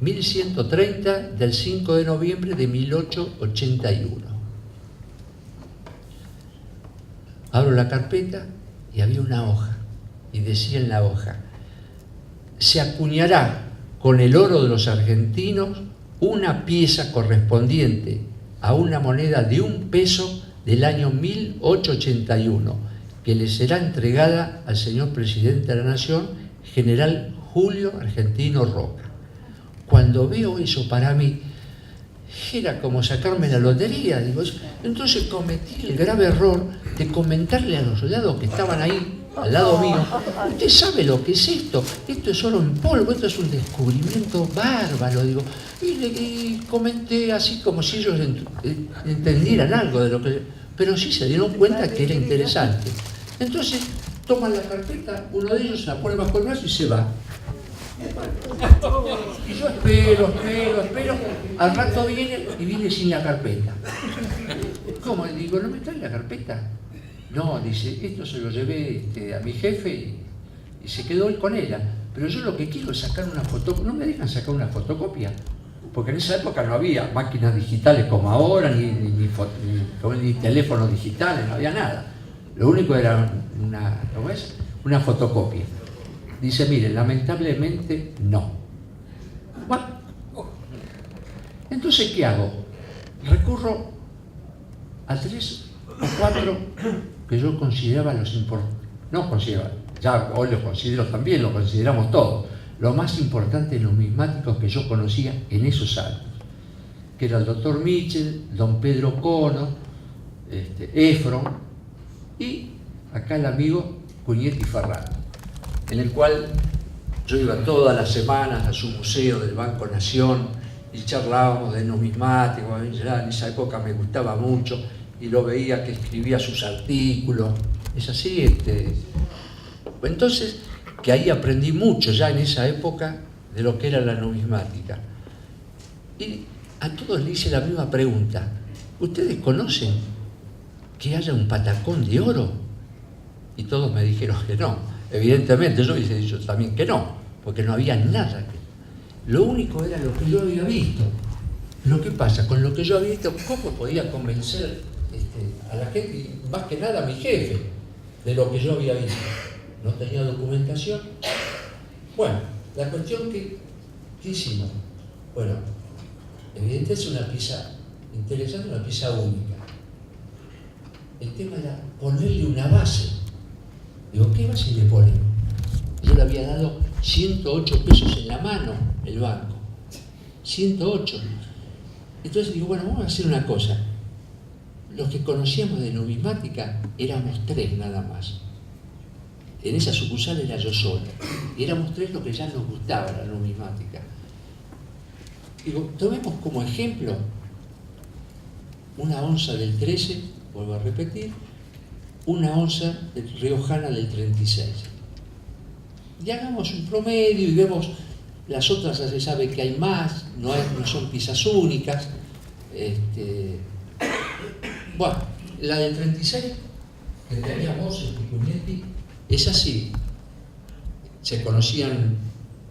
[SPEAKER 3] 1130 del 5 de noviembre de 1881. Abro la carpeta y había una hoja, y decía en la hoja, se acuñará con el oro de los argentinos una pieza correspondiente a una moneda de 1 peso del año 1881, que le será entregada al señor presidente de la Nación, general Julio Argentino Roca. Cuando veo eso, para mí era como sacarme la lotería, digo. Entonces cometí el grave error de comentarle a los soldados que estaban ahí al lado mío, usted sabe lo que es esto es oro en polvo, esto es un descubrimiento bárbaro, digo. Y comenté así como si ellos entendieran algo de lo que... Pero sí se dieron cuenta que era interesante. Entonces toman la carpeta, uno de ellos la pone bajo el brazo y se va. Y yo espero, al rato viene y viene sin la carpeta. ¿Cómo? Le digo, ¿no me trae la carpeta? No, dice, esto se lo llevé a mi jefe y se quedó él con ella. Pero yo lo que quiero es sacar una fotocopia. ¿No me dejan sacar una fotocopia? Porque en esa época no había máquinas digitales como ahora, ni teléfonos digitales, no había nada. Lo único era una fotocopia. Dice, mire, lamentablemente no. Bueno, entonces, ¿qué hago? Recurro a 3 o 4 que yo consideraba los importantes. No consideraba, ya hoy lo considero también, lo consideramos todos. Lo más importante numismáticos que yo conocía en esos años. Que era el doctor Mitchell, don Pedro Cono, Efron y acá el amigo Cugnetti Ferrari, en el cual yo iba todas las semanas a su museo del Banco Nación y charlábamos de numismáticos. Ya en esa época me gustaba mucho y lo veía que escribía sus artículos. Es así, Entonces, que ahí aprendí mucho ya en esa época de lo que era la numismática. Y a todos les hice la misma pregunta. ¿Ustedes conocen que haya un patacón de oro? Y todos me dijeron que no. Evidentemente yo hubiese dicho también que no, porque no había nada. Lo único era lo que yo había visto. Lo que pasa, con lo que yo había visto, ¿cómo podía convencer a la gente, y más que nada a mi jefe, de lo que yo había visto? No tenía documentación. Bueno, la cuestión que, ¿qué hicimos? Bueno, evidentemente es una pieza interesante, una pieza única. El tema era ponerle una base. Digo, ¿qué base le ponemos? Yo le había dado 108 pesos en la mano el banco. 108. Entonces digo, bueno, vamos a hacer una cosa. Los que conocíamos de numismática éramos 3 nada más. En esa sucursal era yo solo. Y éramos 3 los que ya nos gustaba la numismática. Digo, tomemos como ejemplo una onza del 13, vuelvo a repetir, una onza de riojana del 36. Y hagamos un promedio y vemos, las otras ya se sabe que hay más, no son piezas únicas. Bueno, la del 36, que teníamos en Picunetti, esa sí, se conocían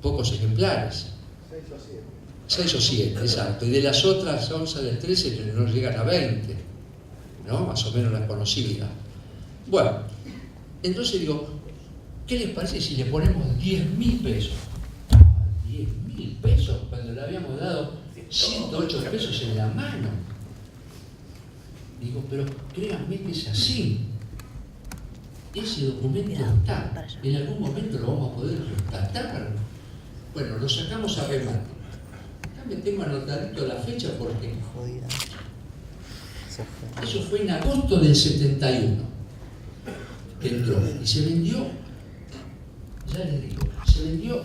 [SPEAKER 3] pocos ejemplares. 6 o 7, exacto. Y de las otras onzas del 13 no llegan a 20, ¿no? Más o menos las conocidas. Bueno, entonces digo, ¿qué les parece si le ponemos 10.000 pesos? 10.000 pesos cuando le habíamos dado 108 pesos en la mano. Digo, pero créanme que es así. Ese documento está. En algún momento lo vamos a poder rescatar. Bueno, lo sacamos a remate. Acá me tengo anotadito la fecha porque eso fue en agosto del 71 que entró y se vendió, ya les digo, se vendió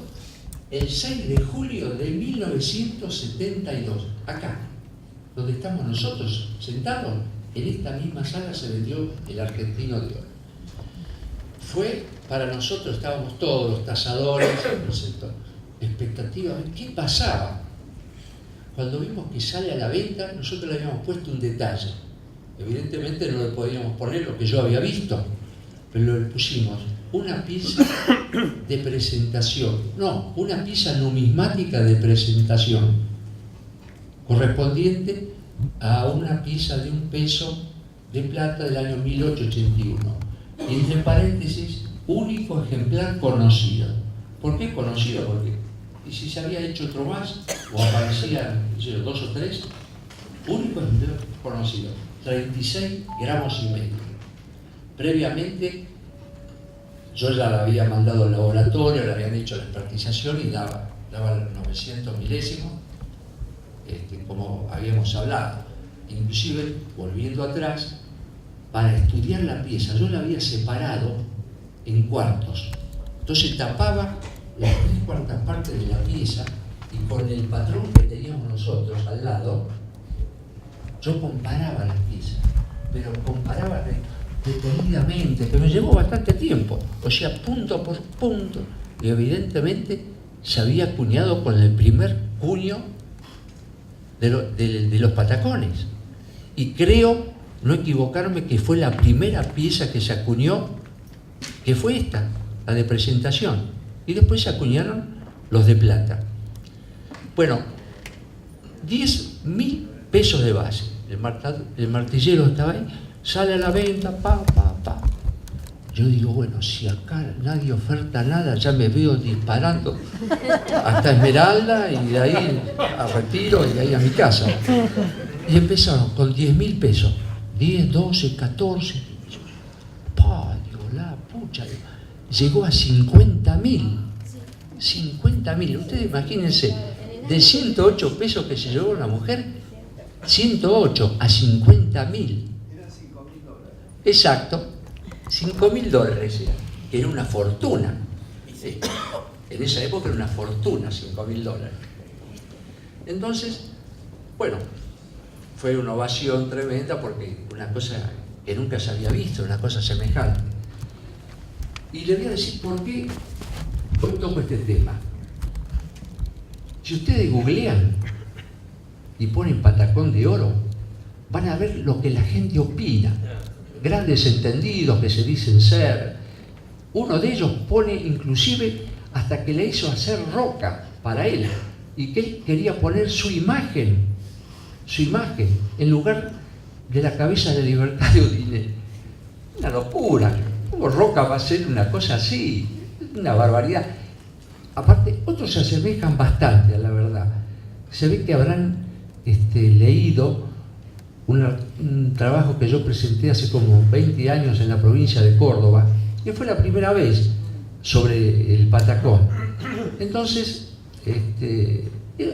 [SPEAKER 3] el 6 de julio de 1972, acá, donde estamos nosotros sentados, en esta misma sala se vendió el Argentino de Oro. Fue, para nosotros estábamos todos los tasadores, expectativa, ¿qué pasaba? Cuando vimos que sale a la venta, nosotros le habíamos puesto un detalle. Evidentemente no le podíamos poner lo que yo había visto, pero le pusimos una pieza de presentación, no, una pieza numismática de presentación, correspondiente a una pieza de 1 peso de plata del año 1881. Y entre paréntesis, único ejemplar conocido. ¿Por qué conocido? Porque y si se había hecho otro más, o aparecían 2 o 3, único ejemplar conocido, 36 gramos y medio. Previamente, yo ya la había mandado al laboratorio, le habían hecho la expertización y daba los 900 milésimos, como habíamos hablado. Inclusive, volviendo atrás, para estudiar la pieza, yo la había separado en cuartos. Entonces tapaba las 3/4 partes de la pieza y con el patrón que teníamos nosotros al lado, yo comparaba las piezas, pero comparaba detenidamente, que me llevó bastante tiempo, o sea, punto por punto, y evidentemente se había acuñado con el primer cuño de los patacones. Y creo, no equivocarme, que fue la primera pieza que se acuñó, que fue esta, la de presentación. Y después se acuñaron los de plata. Bueno, 10.000 pesos de base. El martillero estaba ahí, sale a la venta, pa. Yo digo, bueno, si acá nadie oferta nada, ya me veo disparando hasta Esmeralda y de ahí a Retiro y de ahí a mi casa. Y empezaron con 10.000 pesos. 10, 12, 14. Digo, la pucha. Llegó a 50.000. 50.000. Ustedes imagínense, de 108 pesos que se llevó una mujer, 108 a 50.000.
[SPEAKER 4] Eran $5.000.
[SPEAKER 3] Exacto, $5.000, que era una fortuna. En esa época era una fortuna, $5.000. Entonces, bueno, fue una ovación tremenda porque una cosa que nunca se había visto, una cosa semejante. Y le voy a decir por qué hoy toco este tema. Si ustedes googlean y ponen patacón de oro, van a ver lo que la gente opina. Grandes entendidos que se dicen ser. Uno de ellos pone inclusive hasta que le hizo hacer roca para él y que él quería poner su imagen en lugar de la cabeza de Libertad de Udine. Una locura. ¿Cómo Roca va a ser una cosa así? Una barbaridad. aparte, otros se asemejan bastante a la verdad. Se ve que habrán leído un trabajo que yo presenté hace como 20 años en la provincia de Córdoba, que fue la primera vez sobre el patacón. Entonces,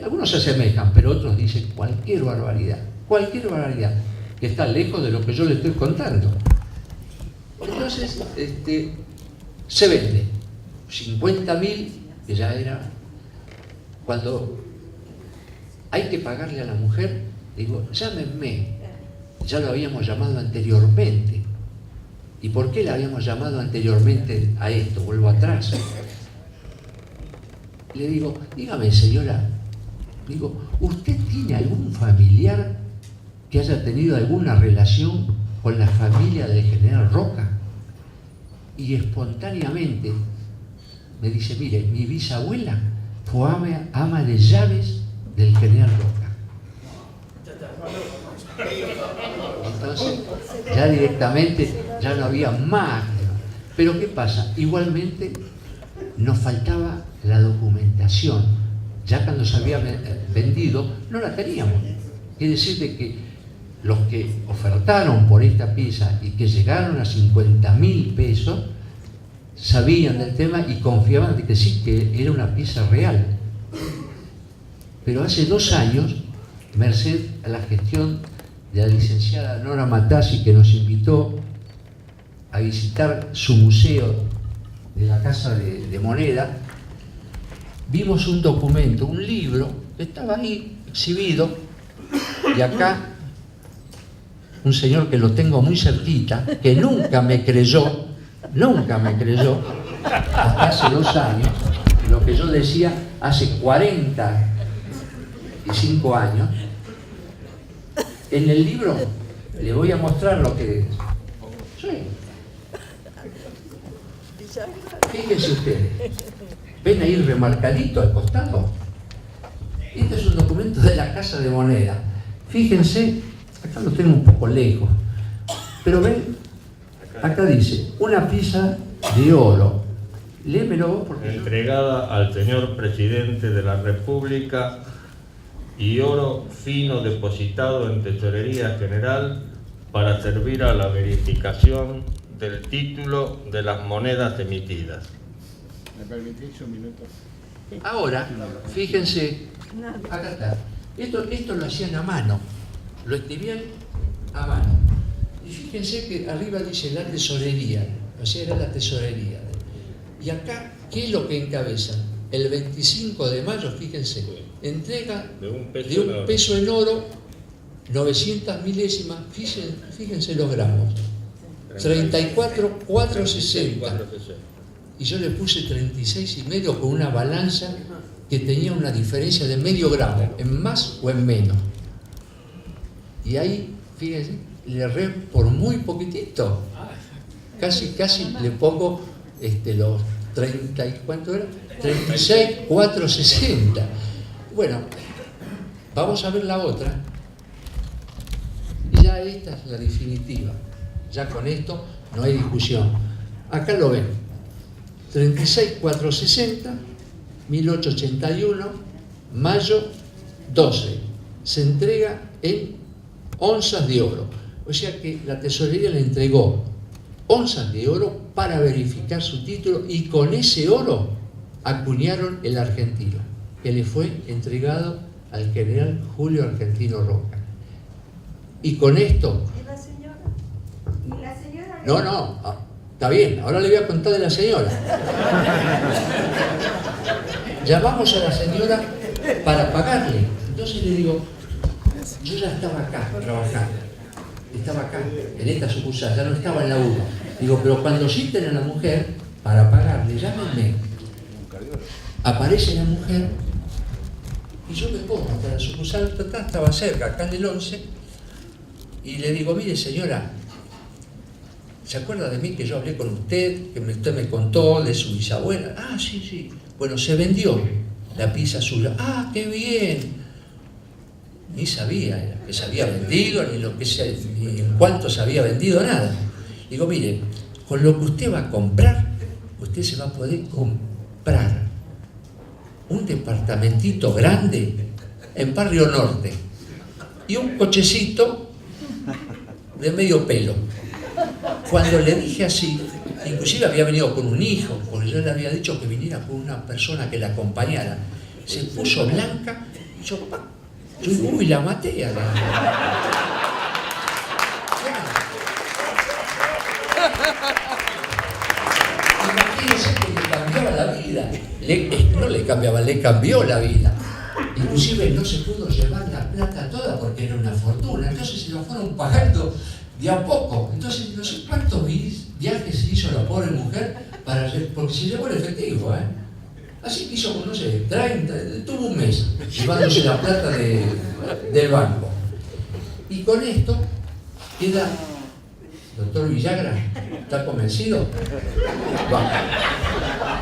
[SPEAKER 3] algunos se asemejan, pero otros dicen cualquier barbaridad, que está lejos de lo que yo le estoy contando. Entonces, se vende 50.000, que ya era. Cuando hay que pagarle a la mujer, digo, llámenme, ya lo habíamos llamado anteriormente. ¿Y por qué la habíamos llamado anteriormente a esto? Vuelvo atrás. Le digo, dígame, señora, digo, ¿usted tiene algún familiar que haya tenido alguna relación con la familia del general Roca? Y espontáneamente me dice, mire, mi bisabuela fue ama de llaves del general Roca. Entonces, ya directamente, ya no había más. Pero ¿qué pasa? Igualmente nos faltaba la documentación. Ya cuando se había vendido, no la teníamos. Quiere decir de que los que ofertaron por esta pieza y que llegaron a 50.000 pesos, sabían del tema y confiaban de que sí, que era una pieza real. Pero hace 2 años, merced a la gestión de la licenciada Nora Matassi, que nos invitó a visitar su museo de la Casa de Moneda, vimos un documento, un libro, que estaba ahí exhibido, y acá un señor que lo tengo muy cerquita, que nunca me creyó, hasta hace 2 años, lo que yo decía hace 45 años. En el libro le voy a mostrar lo que es. Sí. Fíjense ustedes, ven ahí remarcadito al costado. Este es un documento de la Casa de Moneda. Fíjense, acá lo tengo un poco lejos, pero ven, acá dice, una pieza de oro. Léemelo porque...
[SPEAKER 2] Entregada al señor Presidente de la República y oro fino depositado en Tesorería General para servir a la verificación del título de las monedas emitidas.
[SPEAKER 5] ¿Me permitís un minuto?
[SPEAKER 3] Ahora, fíjense, acá está. Esto lo hacían a mano, lo escribían a mano. Y fíjense que arriba dice la tesorería, o sea, era la tesorería. Y acá, ¿qué es lo que encabeza? El 25 de mayo, fíjense, entrega de un peso en oro, 900 milésimas, fíjense los gramos, 34,460. Y yo le puse 36,5 con una balanza que tenía una diferencia de medio gramo, en más o en menos. Y ahí, fíjense, le erré por muy poquitito. Casi le pongo los 30, ¿cuánto era? 36,460. Bueno, vamos a ver la otra. Y ya esta es la definitiva. Ya con esto no hay discusión. Acá lo ven. 36,460, 1881, mayo 12. Se entrega en onzas de oro. O sea que la tesorería le entregó onzas de oro para verificar su título y con ese oro acuñaron el argentino, que le fue entregado al general Julio Argentino Roca. Y con esto...
[SPEAKER 6] ¿Y la señora? ¿Y la señora?
[SPEAKER 3] No, está bien, ahora le voy a contar de la señora. Llamamos a la señora para pagarle. Entonces le digo, yo ya estaba acá trabajando. Estaba acá, en esta sucursal, ya no estaba en la 1. Digo, pero cuando citen a la mujer para pagarle, llámenme. Aparece la mujer y yo me pongo hasta la sucursal, estaba cerca, acá en el 11, y le digo, mire señora, ¿se acuerda de mí que yo hablé con usted, que usted me contó de su bisabuela? Ah, sí. Bueno, se vendió la pieza suya. Ah, qué bien. Ni sabía que se había vendido, ni en cuánto se había vendido, nada. Digo, mire, con lo que usted va a comprar, usted se va a poder comprar un departamentito grande en Barrio Norte y un cochecito de medio pelo. Cuando le dije así, inclusive había venido con un hijo, porque yo le había dicho que viniera con una persona que la acompañara, se puso blanca y yo, ¡pam! Yo digo, uy, la maté a la... Imagínense que le cambiaba la vida. No le cambiaba, le cambió la vida. Inclusive no se pudo llevar la plata toda porque era una fortuna. Entonces se lo fueron pagando de a poco. Entonces no sé cuántos viajes hizo la pobre mujer porque se llevó el efectivo, ¿eh? Así que hizo, no sé, 30, tuvo un mes llevándose la plata del banco. Y con esto queda... Doctor Villagra, ¿está convencido? Bueno,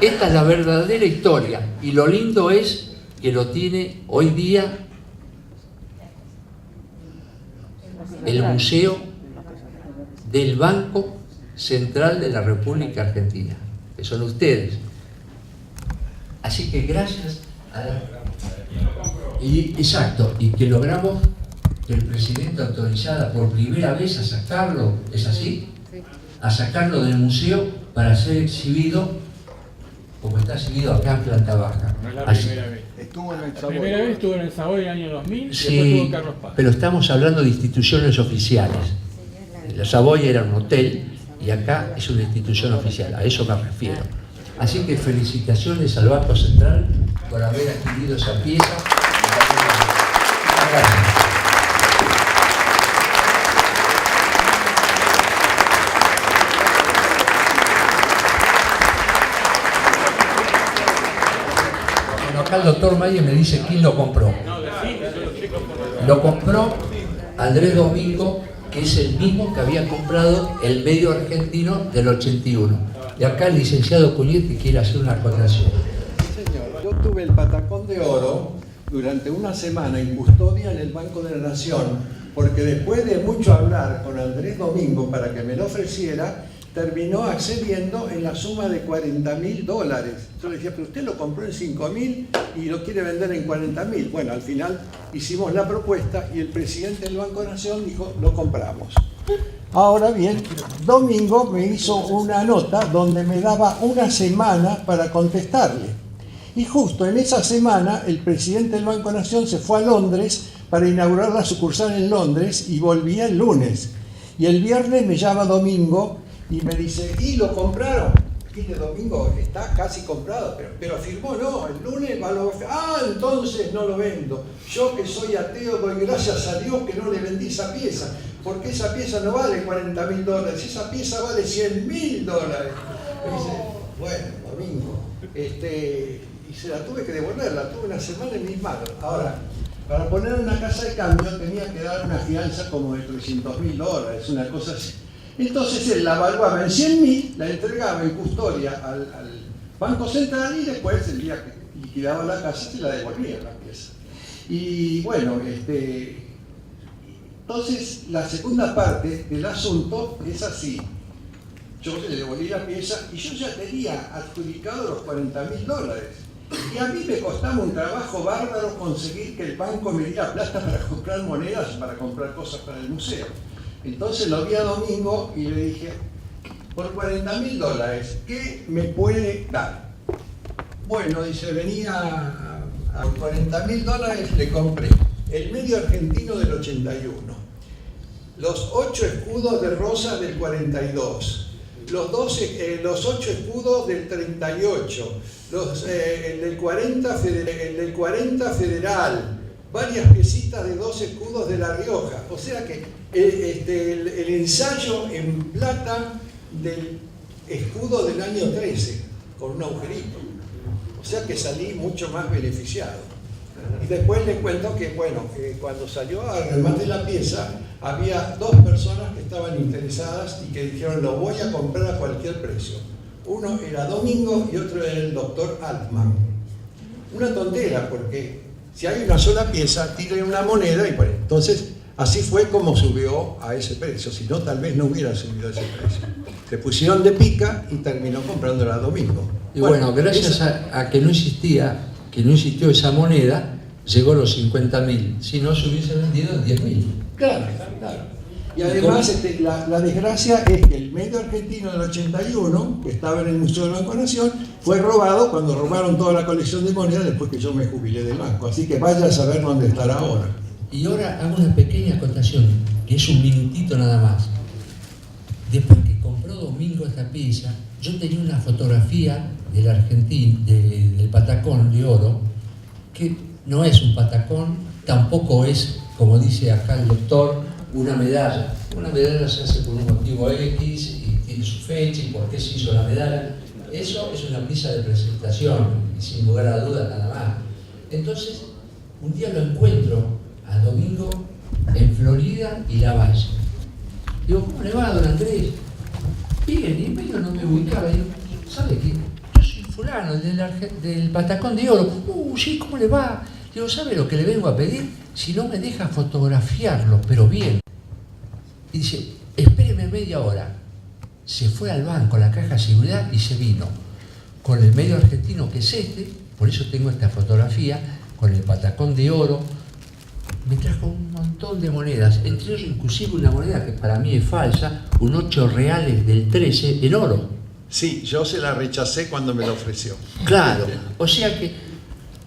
[SPEAKER 3] esta es la verdadera historia y lo lindo es que lo tiene hoy día el Museo del Banco Central de la República Argentina, que son ustedes. Así que gracias exacto, y que logramos que el presidente autorizara por primera vez a sacarlo, ¿es así? A sacarlo del museo para ser exhibido como está exhibido acá en planta baja.
[SPEAKER 5] No es la primera vez. Estuvo en el Savoy. La primera vez estuvo en el Savoy en el año 2000 y después estuvo en Carlos Paz.
[SPEAKER 3] Pero estamos hablando de instituciones oficiales. El Savoy era un hotel y acá es una institución oficial, a eso me refiero. Así que felicitaciones al Banco Central por haber adquirido esa pieza. Gracias. Acá el doctor Mayer me dice quién lo compró. Lo compró Andrés Domingo, que es el mismo que había comprado el medio argentino del 81. Y acá el licenciado Cuñetti quiere hacer una acotación.
[SPEAKER 4] Señor, yo tuve el patacón de oro durante una semana en custodia en el Banco de la Nación, porque después de mucho hablar con Andrés Domingo para que me lo ofreciera, terminó accediendo en la suma de $40.000. Yo le decía, pero usted lo compró en 5.000 y lo quiere vender en 40.000. Bueno, al final hicimos la propuesta y el presidente del Banco de la Nación dijo, lo compramos. Ahora bien, Domingo me hizo una nota donde me daba una semana para contestarle. Y justo en esa semana el presidente del Banco de la Nación se fue a Londres para inaugurar la sucursal en Londres y volvía el lunes. Y el viernes me llama Domingo y me dice, ¿y lo compraron? Dije, Domingo, está casi comprado, pero firmó, no, el lunes va a lo... Ah, entonces no lo vendo. Yo que soy ateo doy gracias a Dios que no le vendí esa pieza, porque esa pieza no vale $40.000, esa pieza vale $100.000. Me dice, bueno, Domingo, y se la tuve que devolver, la tuve una semana en mis manos. Ahora, para poner una casa de cambio tenía que dar una fianza como de $300.000, una cosa así. Entonces él la evaluaba en 100.000, la entregaba en custodia al Banco Central y después, el día que liquidaba la casa, se la devolvía la pieza. Y bueno, entonces la segunda parte del asunto es así. Yo le devolví la pieza y yo ya tenía adjudicado los $40.000. Y a mí me costaba un trabajo bárbaro conseguir que el banco me diera plata para comprar monedas, para comprar cosas para el museo. Entonces lo vi a Domingo y le dije, por $40.000, ¿qué me puede dar? Bueno, dice, venía a $40.000, le compré el medio argentino del 81, los 8 escudos de rosa del 42, los 8 escudos del 38, el del 40 federal, varias piecitas de 2 escudos de La Rioja. O sea que el ensayo en plata del escudo del año 13, con un agujerito. O sea que salí mucho más beneficiado. Y después les cuento que, bueno, cuando salió a remate la pieza, había 2 personas que estaban interesadas y que dijeron, lo voy a comprar a cualquier precio. Uno era Domingo y otro era el doctor Altman. Una tontera, porque si hay una sola pieza, tire una moneda y bueno, entonces así fue como subió a ese precio, si no tal vez no hubiera subido a ese precio. Se pusieron de pica y terminó comprándola a Domingo.
[SPEAKER 3] Y bueno, gracias a que no existía que no existió esa moneda, llegó a los 50.000. Si no, se hubiese vendido en 10.000.
[SPEAKER 4] Claro, claro. Y además la desgracia es que el medio argentino del 81, que estaba en el Museo del Banco de la Nación, fue robado cuando robaron toda la colección de monedas después que yo me jubilé del banco. Así que vaya a saber dónde estará ahora.
[SPEAKER 3] Y ahora hago una pequeña acotación, que es un minutito nada más. Después que compró Domingo esta pieza, yo tenía una fotografía del del patacón de oro, que no es un patacón, tampoco es, como dice acá el doctor, una medalla. Una medalla se hace por un motivo X y tiene su fecha y por qué se hizo la medalla. Eso es una pieza de presentación y sin lugar a dudas nada más. Entonces, un día lo encuentro a Domingo en Florida y Lavalle. Digo, ¿cómo le va, don Andrés? Bien, y medio no me ubicaba. Digo, ¿sabe qué? Yo soy fulano, del patacón de oro. Sí, ¿cómo le va? Digo, ¿sabe lo que le vengo a pedir? Si no me deja fotografiarlo, pero bien. Y dice, espéreme media hora. Se fue al banco, a la caja de seguridad, y se vino con el medio argentino, que es este, por eso tengo esta fotografía, con el patacón de oro. Me trajo un montón de monedas, entre ellos inclusive una moneda que para mí es falsa, un 8 reales del 13 en oro.
[SPEAKER 4] Sí, yo se la rechacé cuando me la ofreció.
[SPEAKER 3] Claro, o sea que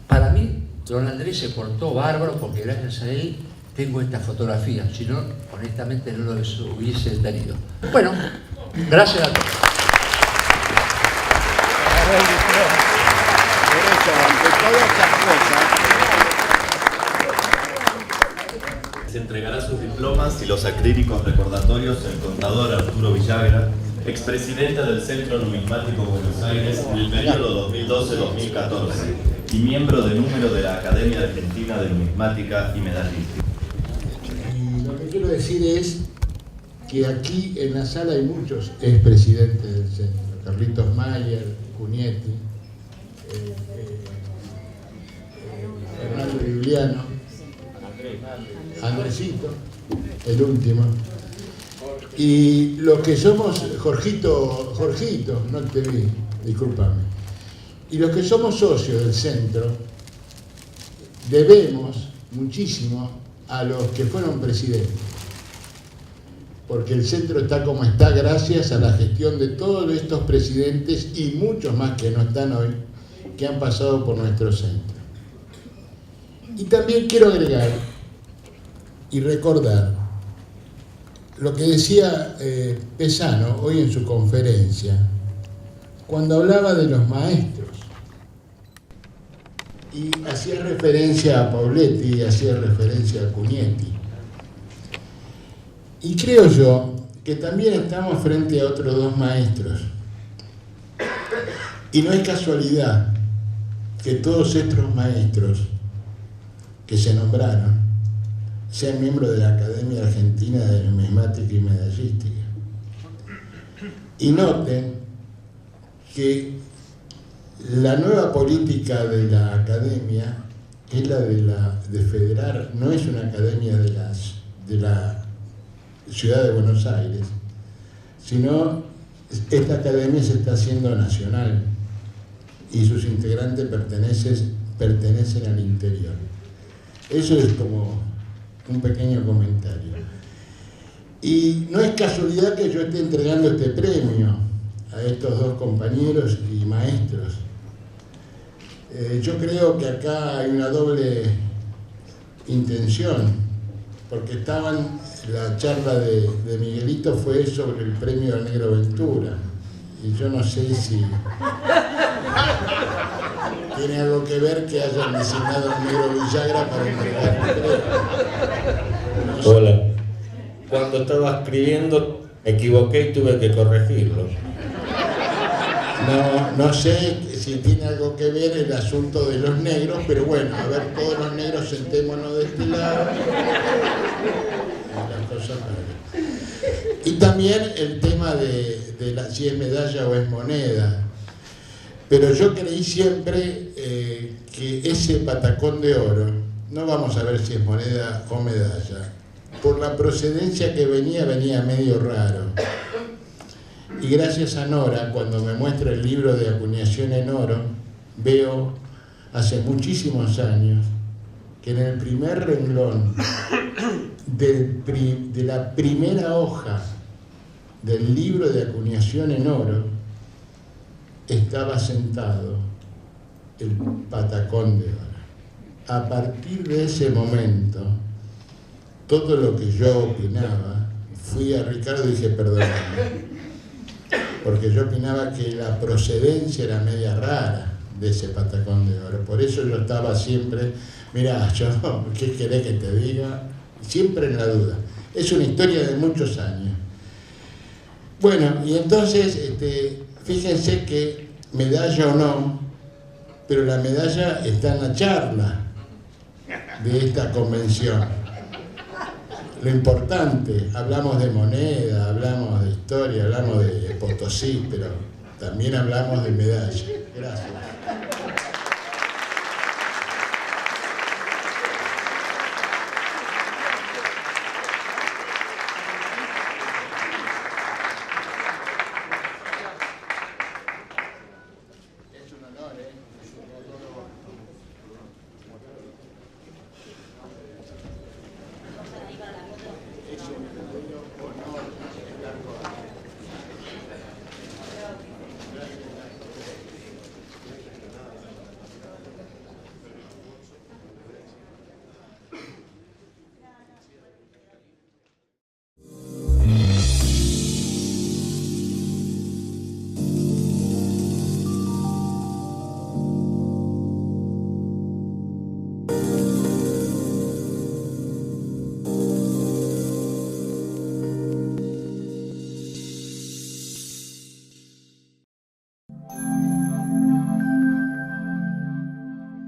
[SPEAKER 3] para mí don Andrés se portó bárbaro porque gracias a él tengo esta fotografía, si no, honestamente no lo hubiese tenido. Bueno, gracias a todos.
[SPEAKER 1] Se entregará sus diplomas y los acrílicos recordatorios el contador Arturo Villagra, expresidente del Centro Numismático Buenos Aires en el periodo 2012-2014 y miembro de número de la Academia Argentina de Numismática y Medallística.
[SPEAKER 7] Y lo que quiero decir es que aquí en la sala hay muchos expresidentes del centro: Carlitos Mayer, Cunietti, Fernando Giuliano, Andresito, el último. Y los que somos, Jorgito, no te vi, discúlpame. Y los que somos socios del centro, debemos muchísimo a los que fueron presidentes. Porque el centro está como está gracias a la gestión de todos estos presidentes y muchos más que no están hoy, que han pasado por nuestro centro. Y también quiero agregar y recordar lo que decía Pesano hoy en su conferencia, cuando hablaba de los maestros, y hacía referencia a Pauletti y hacía referencia a Cunietti. Y creo yo que también estamos frente a otros dos maestros. Y no es casualidad que todos estos maestros que se nombraron sean miembros de la Academia Argentina de Numismática y Medallística. Y noten que la nueva política de la academia es la de federar, no es una academia de la ciudad de Buenos Aires, sino esta academia se está haciendo nacional y sus integrantes pertenecen al interior. Eso es como un pequeño comentario. Y no es casualidad que yo esté entregando este premio a estos dos compañeros y maestros. Yo creo que acá hay una doble intención, porque la charla de Miguelito fue sobre el premio al Negro Ventura, y yo no sé si tiene algo que ver que hayan designado al Negro Villagra para entregar el premio. No sé.
[SPEAKER 2] Hola. Cuando estaba escribiendo me equivoqué y tuve que corregirlo.
[SPEAKER 7] No sé si tiene algo que ver el asunto de los negros, pero bueno, a ver, todos los negros sentémonos de este lado. Y también el tema de si es medalla o es moneda. Pero yo creí siempre que ese patacón de oro, no vamos a ver si es moneda o medalla, por la procedencia que venía medio raro. Y gracias a Nora, cuando me muestra el libro de acuñación en oro, veo hace muchísimos años, que en el primer renglón de la primera hoja del libro de acuñación en oro estaba sentado el patacón de oro. A partir de ese momento, todo lo que yo opinaba, fui a Ricardo y dije, perdóname, porque yo opinaba que la procedencia era media rara de ese patacón de oro. Por eso yo estaba siempre, mirá, yo, ¿qué querés que te diga? Siempre en la duda. Es una historia de muchos años. Bueno, y entonces, fíjense que medalla o no, pero la medalla está en la charla de esta convención. Lo importante, hablamos de moneda, hablamos de historia, hablamos de Potosí, pero también hablamos de medalla. Gracias.